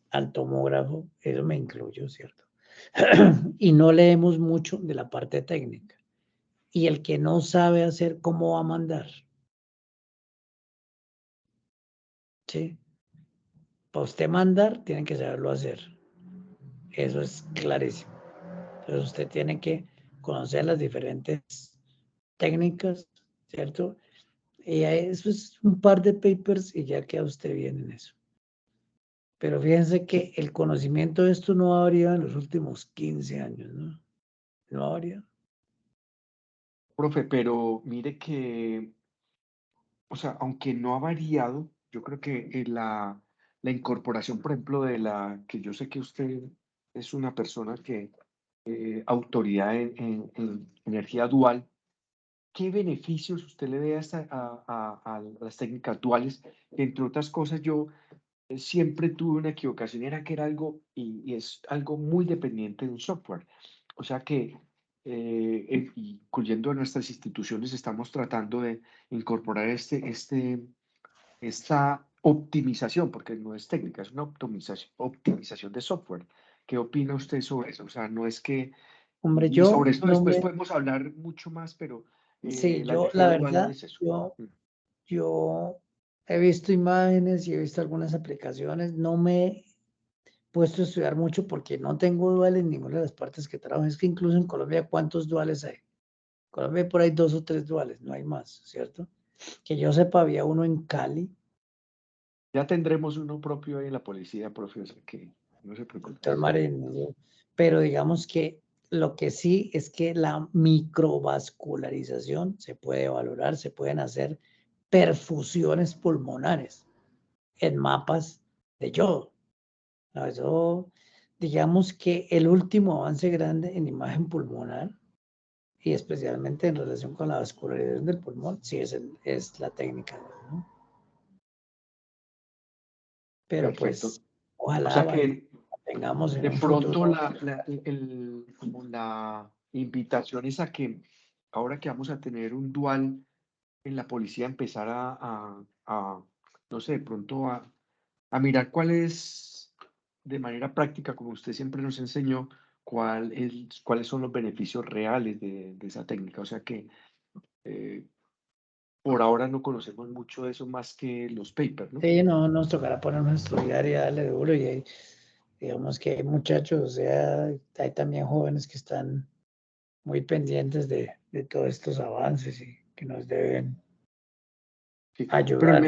al tomógrafo, eso me incluyo, ¿cierto? Y no leemos mucho de la parte técnica. Y el que no sabe hacer, ¿cómo va a mandar? ¿Sí? Para usted mandar, tiene que saberlo hacer. Eso es clarísimo. Entonces usted tiene que conocer las diferentes técnicas, ¿cierto? Y eso es un par de papers y ya queda usted bien en eso. Pero fíjense que el conocimiento de esto no ha variado en los últimos 15 años, ¿no? No ha variado. Profe, pero mire que, o sea, aunque no ha variado, yo creo que la incorporación, por ejemplo, que yo sé que usted es una persona que, autoridad en energía dual. ¿Qué beneficios usted le ve a las técnicas duales? Entre otras cosas, yo siempre tuve una equivocación, era que era algo, y es algo muy dependiente de un software. O sea que, incluyendo a nuestras instituciones, estamos tratando de incorporar esta optimización, porque no es técnica, es una optimización de software. ¿Qué opina usted sobre eso? O sea, no es que, Hombre, y sobre yo esto no después me, podemos hablar mucho más, pero sí, la yo, la energía dual verdad, es eso. yo, yo he visto imágenes y he visto algunas aplicaciones, no me he puesto a estudiar mucho porque no tengo duales en ninguna de las partes que trabajo. Es que incluso en Colombia, ¿cuántos duales hay? En Colombia hay por ahí 2 o 3 duales, no hay más, ¿cierto? Que yo sepa, había uno en Cali, Ya tendremos uno propio ahí en la policía, profesor, que no se preocupe. doctor Marín, pero digamos que lo que sí es que la microvascularización se puede valorar, se pueden hacer perfusiones pulmonares en mapas de yodo. No, eso, digamos que el último avance grande en imagen pulmonar y especialmente en relación con la vascularización del pulmón, sí es la técnica, ¿no? Pero Perfecto. pues O ojalá sea que tengamos en de un pronto futuro. como la invitación es a que ahora que vamos a tener un dual en la policía, empezar no sé, de pronto a mirar cuál es, de manera práctica, como usted siempre nos enseñó, cuáles son los beneficios reales de esa técnica. O sea que eh, por ahora no conocemos mucho de eso más que los papers, ¿no? Sí, no nos tocará ponernos a estudiar y darle duro y hay, digamos que hay muchachos, o sea, hay también jóvenes que están muy pendientes de todos estos avances y que nos deben Sí, pero ayudar.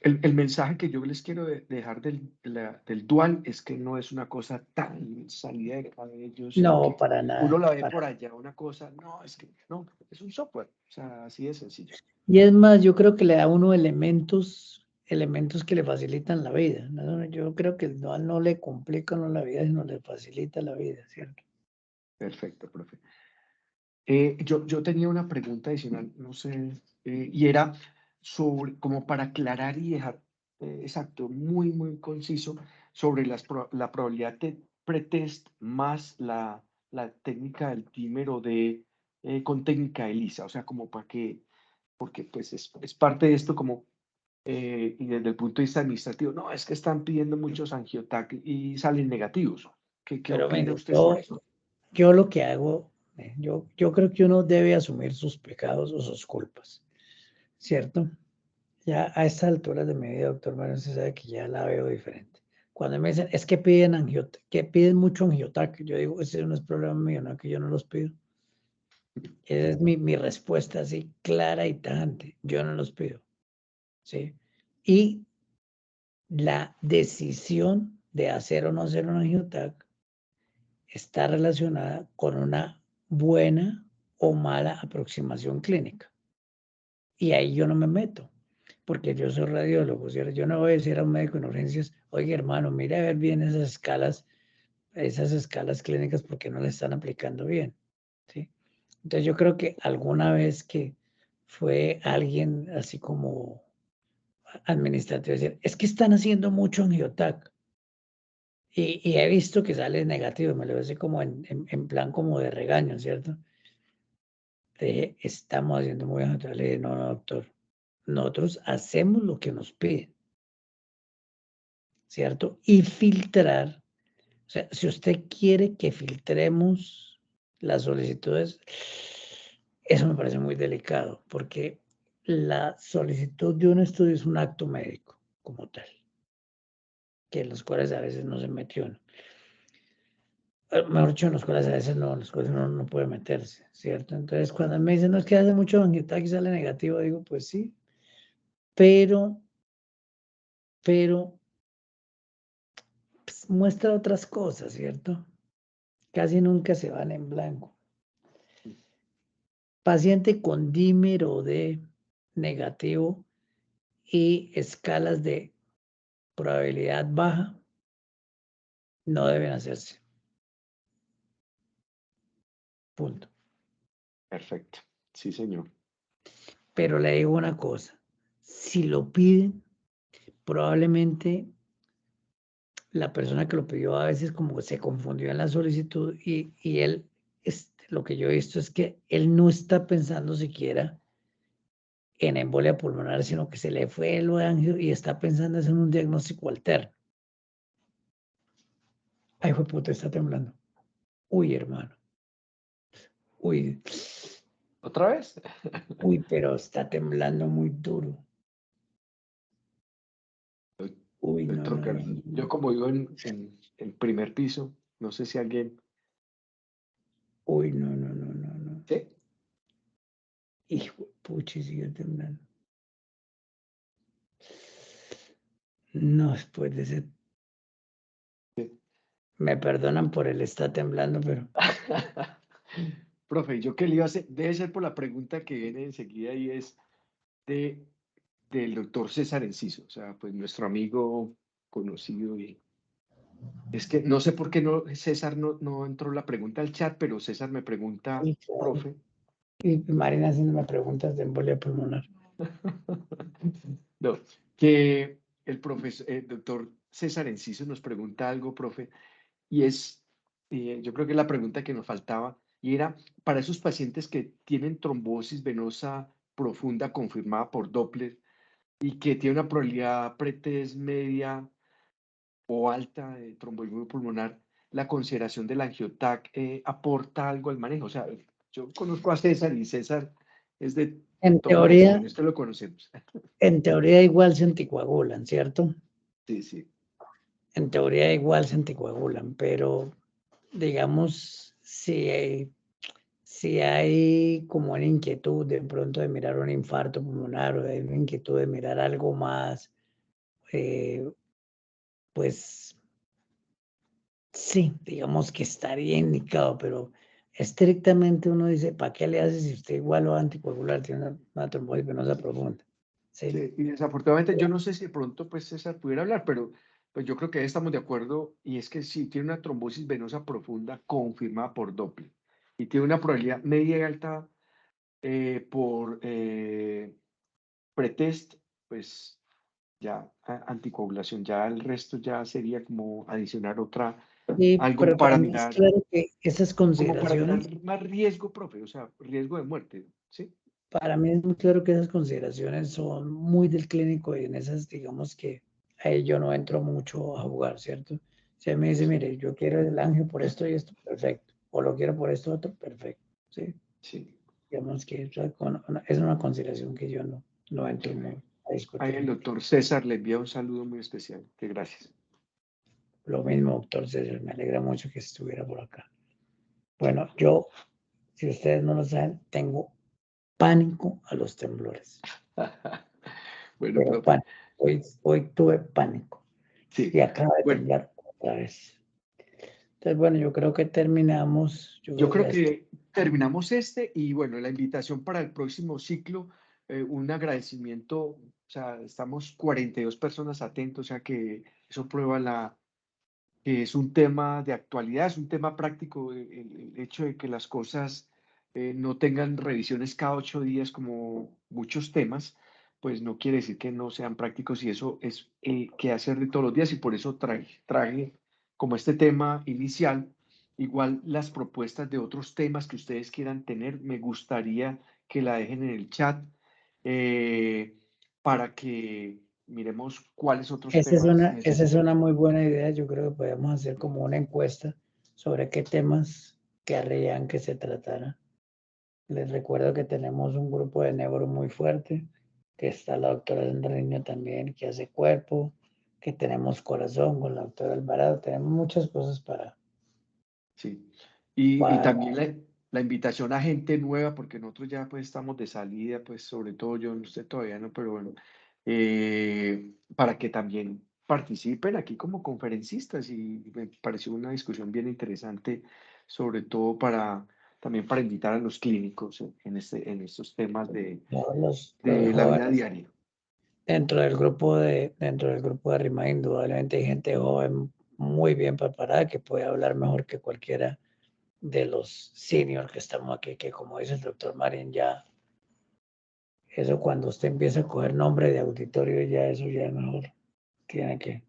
el mensaje que yo les quiero dejar del dual es que no es una cosa tan salida de cabello, sino No, que para uno nada, la ve para por allá, una cosa, no, es que no, es un software, o sea, así de sencillo. Y es más, yo creo que le da a uno elementos que le facilitan la vida, ¿no? Yo creo que el dual no le complica no la vida, sino le facilita la vida, ¿cierto? Perfecto, profe. Yo tenía una pregunta adicional, no sé, y era sobre, como para aclarar y dejar exacto, muy conciso, sobre la probabilidad de pretest más la técnica del dímero con técnica de ELISA, o sea, como para que, porque pues es parte de esto como, y desde el punto de vista administrativo, no, es que están pidiendo muchos angiotac y salen negativos. ¿Qué Pero opina mire, usted sobre eso? yo lo que hago, yo creo que uno debe asumir sus pecados o sus culpas, ¿cierto? Ya a estas alturas de mi vida, doctor Mario, usted sabe que ya la veo diferente. Cuando me dicen, es que piden que piden mucho angiotac, yo digo, ese no es problema mío, no, que yo no los pido. Esa es mi respuesta así clara y tajante. Yo no los pido, ¿sí? Y la decisión de hacer o no hacer un angiotac está relacionada con una buena o mala aproximación clínica. Y ahí yo no me meto, porque yo soy radiólogo, ¿cierto? Yo no voy a decir a un médico en urgencias, oye hermano, mire a ver bien esas escalas clínicas porque no le están aplicando bien, ¿sí? Entonces yo creo que alguna vez que fue alguien así como administrativo decir, es que están haciendo mucho angiotac y he visto que sale negativo, me lo veo así como en plan como de regaño, ¿cierto? Estamos haciendo muy angiotac, le dije, no, no, doctor, nosotros hacemos lo que nos piden, ¿cierto? Y filtrar, o sea, si usted quiere que filtremos las solicitudes, eso me parece muy delicado, porque la solicitud de un estudio es un acto médico como tal, que en los cuales a veces no se metió, ¿no? Mejor dicho, en los cuales a veces no, en los cuales uno no puede meterse, ¿cierto? Entonces, cuando me dicen, no es que hace mucho angiotac y sale negativo, digo, pues sí, pero, pero pues, muestra otras cosas, ¿cierto? Casi nunca se van en blanco. Paciente con dímero de negativo y escalas de probabilidad baja no deben hacerse. Punto. Perfecto, sí, señor. Pero le digo una cosa, si lo piden, probablemente la persona que lo pidió a veces como que se confundió en la solicitud y él, lo que yo he visto es que él no está pensando siquiera en embolia pulmonar, sino que se le fue el angio y está pensando en un diagnóstico alterno. Ay, hijo de puta, está temblando. Uy, hermano. Uy, ¿Otra vez? uy, pero está temblando muy duro. Uy, no, Doctor no, no, Carlos, yo no. como vivo en primer piso, no sé si alguien... Uy, no, no, no, no, no. ¿Sí? Hijo de pucha, sigue temblando. No, después de ese... Sí. Me perdonan por el está temblando, pero... Profe, yo qué le iba a hacer, debe ser por la pregunta que viene enseguida y es de, del doctor César Enciso, o sea, pues nuestro amigo conocido y es que no sé por qué no, César no entró la pregunta al chat, pero César me pregunta, Sí, claro. profe. Y Marina haciéndome preguntas de embolia pulmonar. No, que el profesor, el doctor César Enciso nos pregunta algo, profe, y es, yo creo que es la pregunta que nos faltaba, y era para esos pacientes que tienen trombosis venosa profunda confirmada por Doppler y que tiene una probabilidad pretest media o alta de tromboembolia pulmonar, la consideración del angiotac aporta algo al manejo. O sea, yo conozco a César y César es de En toma teoría, decisiones, esto lo conocemos. en teoría igual se anticoagulan, ¿cierto? Sí, sí. En teoría igual se anticoagulan, pero digamos, si hay como una inquietud de pronto de mirar un infarto pulmonar o hay una inquietud de mirar algo más, pues sí, digamos que estaría indicado, pero estrictamente uno dice, ¿para qué le hace si usted igual lo va a anticoagular, tiene una trombosis venosa profunda? ¿Sí? Sí, y desafortunadamente yo no sé si de pronto pues César pudiera hablar, pero pues yo creo que estamos de acuerdo y es que si tiene una trombosis venosa profunda confirmada por Doppler y tiene una probabilidad media y alta por pretest, pues ya anticoagulación, ya el resto ya sería como adicionar otra, algo Pero para para mí es mirar, claro que esas como para mirar consideraciones, más riesgo, profe, o sea, riesgo de muerte, ¿sí? para mí es muy claro que esas consideraciones son muy del clínico y en esas, digamos que ahí yo no entro mucho a jugar, ¿cierto? Si él me dice, mire, yo quiero el ángel por esto y esto, perfecto. O lo quiero por esto otro, perfecto. ¿Sí? Sí. Digamos que es una consideración que yo no entro muy a Ahí discutir el mucho. doctor César le envía un saludo muy especial, que gracias. Lo mismo, doctor César, me alegra mucho que estuviera por acá. Sí. Bueno, yo, si ustedes no lo saben, tengo pánico a los temblores. Bueno, Pero profe, pánico. Hoy tuve pánico sí. y acaba de Bueno, temblar otra vez. Entonces, bueno, yo creo que terminamos. Yo yo creo que creo ya está. que terminamos este y bueno, la invitación para el próximo ciclo, un agradecimiento, o sea, estamos 42 personas atentos, o sea que eso prueba que es un tema de actualidad, es un tema práctico, el hecho de que las cosas no tengan revisiones cada 8 días como muchos temas, pues no quiere decir que no sean prácticos y eso es que hacer de todos los días y por eso traje como este tema inicial, igual las propuestas de otros temas que ustedes quieran tener, me gustaría que la dejen en el chat eh, para que miremos cuáles otros temas Esa es una necesitamos. muy buena idea. Yo creo que podemos hacer como una encuesta sobre qué temas querrían que se tratara. Les recuerdo que tenemos un grupo de neuro muy fuerte, que está la doctora Sandra también, que hace cuerpo, que tenemos corazón con la doctora Alvarado. Tenemos muchas cosas Sí, y para también la invitación a gente nueva, porque nosotros ya pues estamos de salida, pues sobre todo yo, no sé todavía no, pero bueno, para que también participen aquí como conferencistas y me pareció una discusión bien interesante, sobre todo también para invitar a los clínicos en estos temas los de la vida jóvenes. diaria. Dentro del grupo de RIMA, indudablemente hay gente joven muy bien preparada que puede hablar mejor que cualquiera de los seniors que estamos aquí, que como dice el doctor Marín, ya eso cuando usted empieza a coger nombre de auditorio, ya eso ya mejor tiene que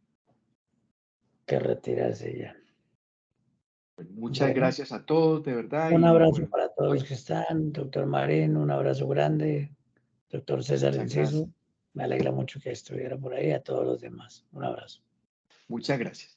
que retirarse ya. Bueno, muchas Bueno, gracias a todos, de verdad. un Y abrazo bueno, para todos los que están. Doctor Marín, un abrazo grande. Doctor César muchas gracias. Enciso, me alegra mucho que estuviera por ahí. A todos los demás, un abrazo. Muchas gracias.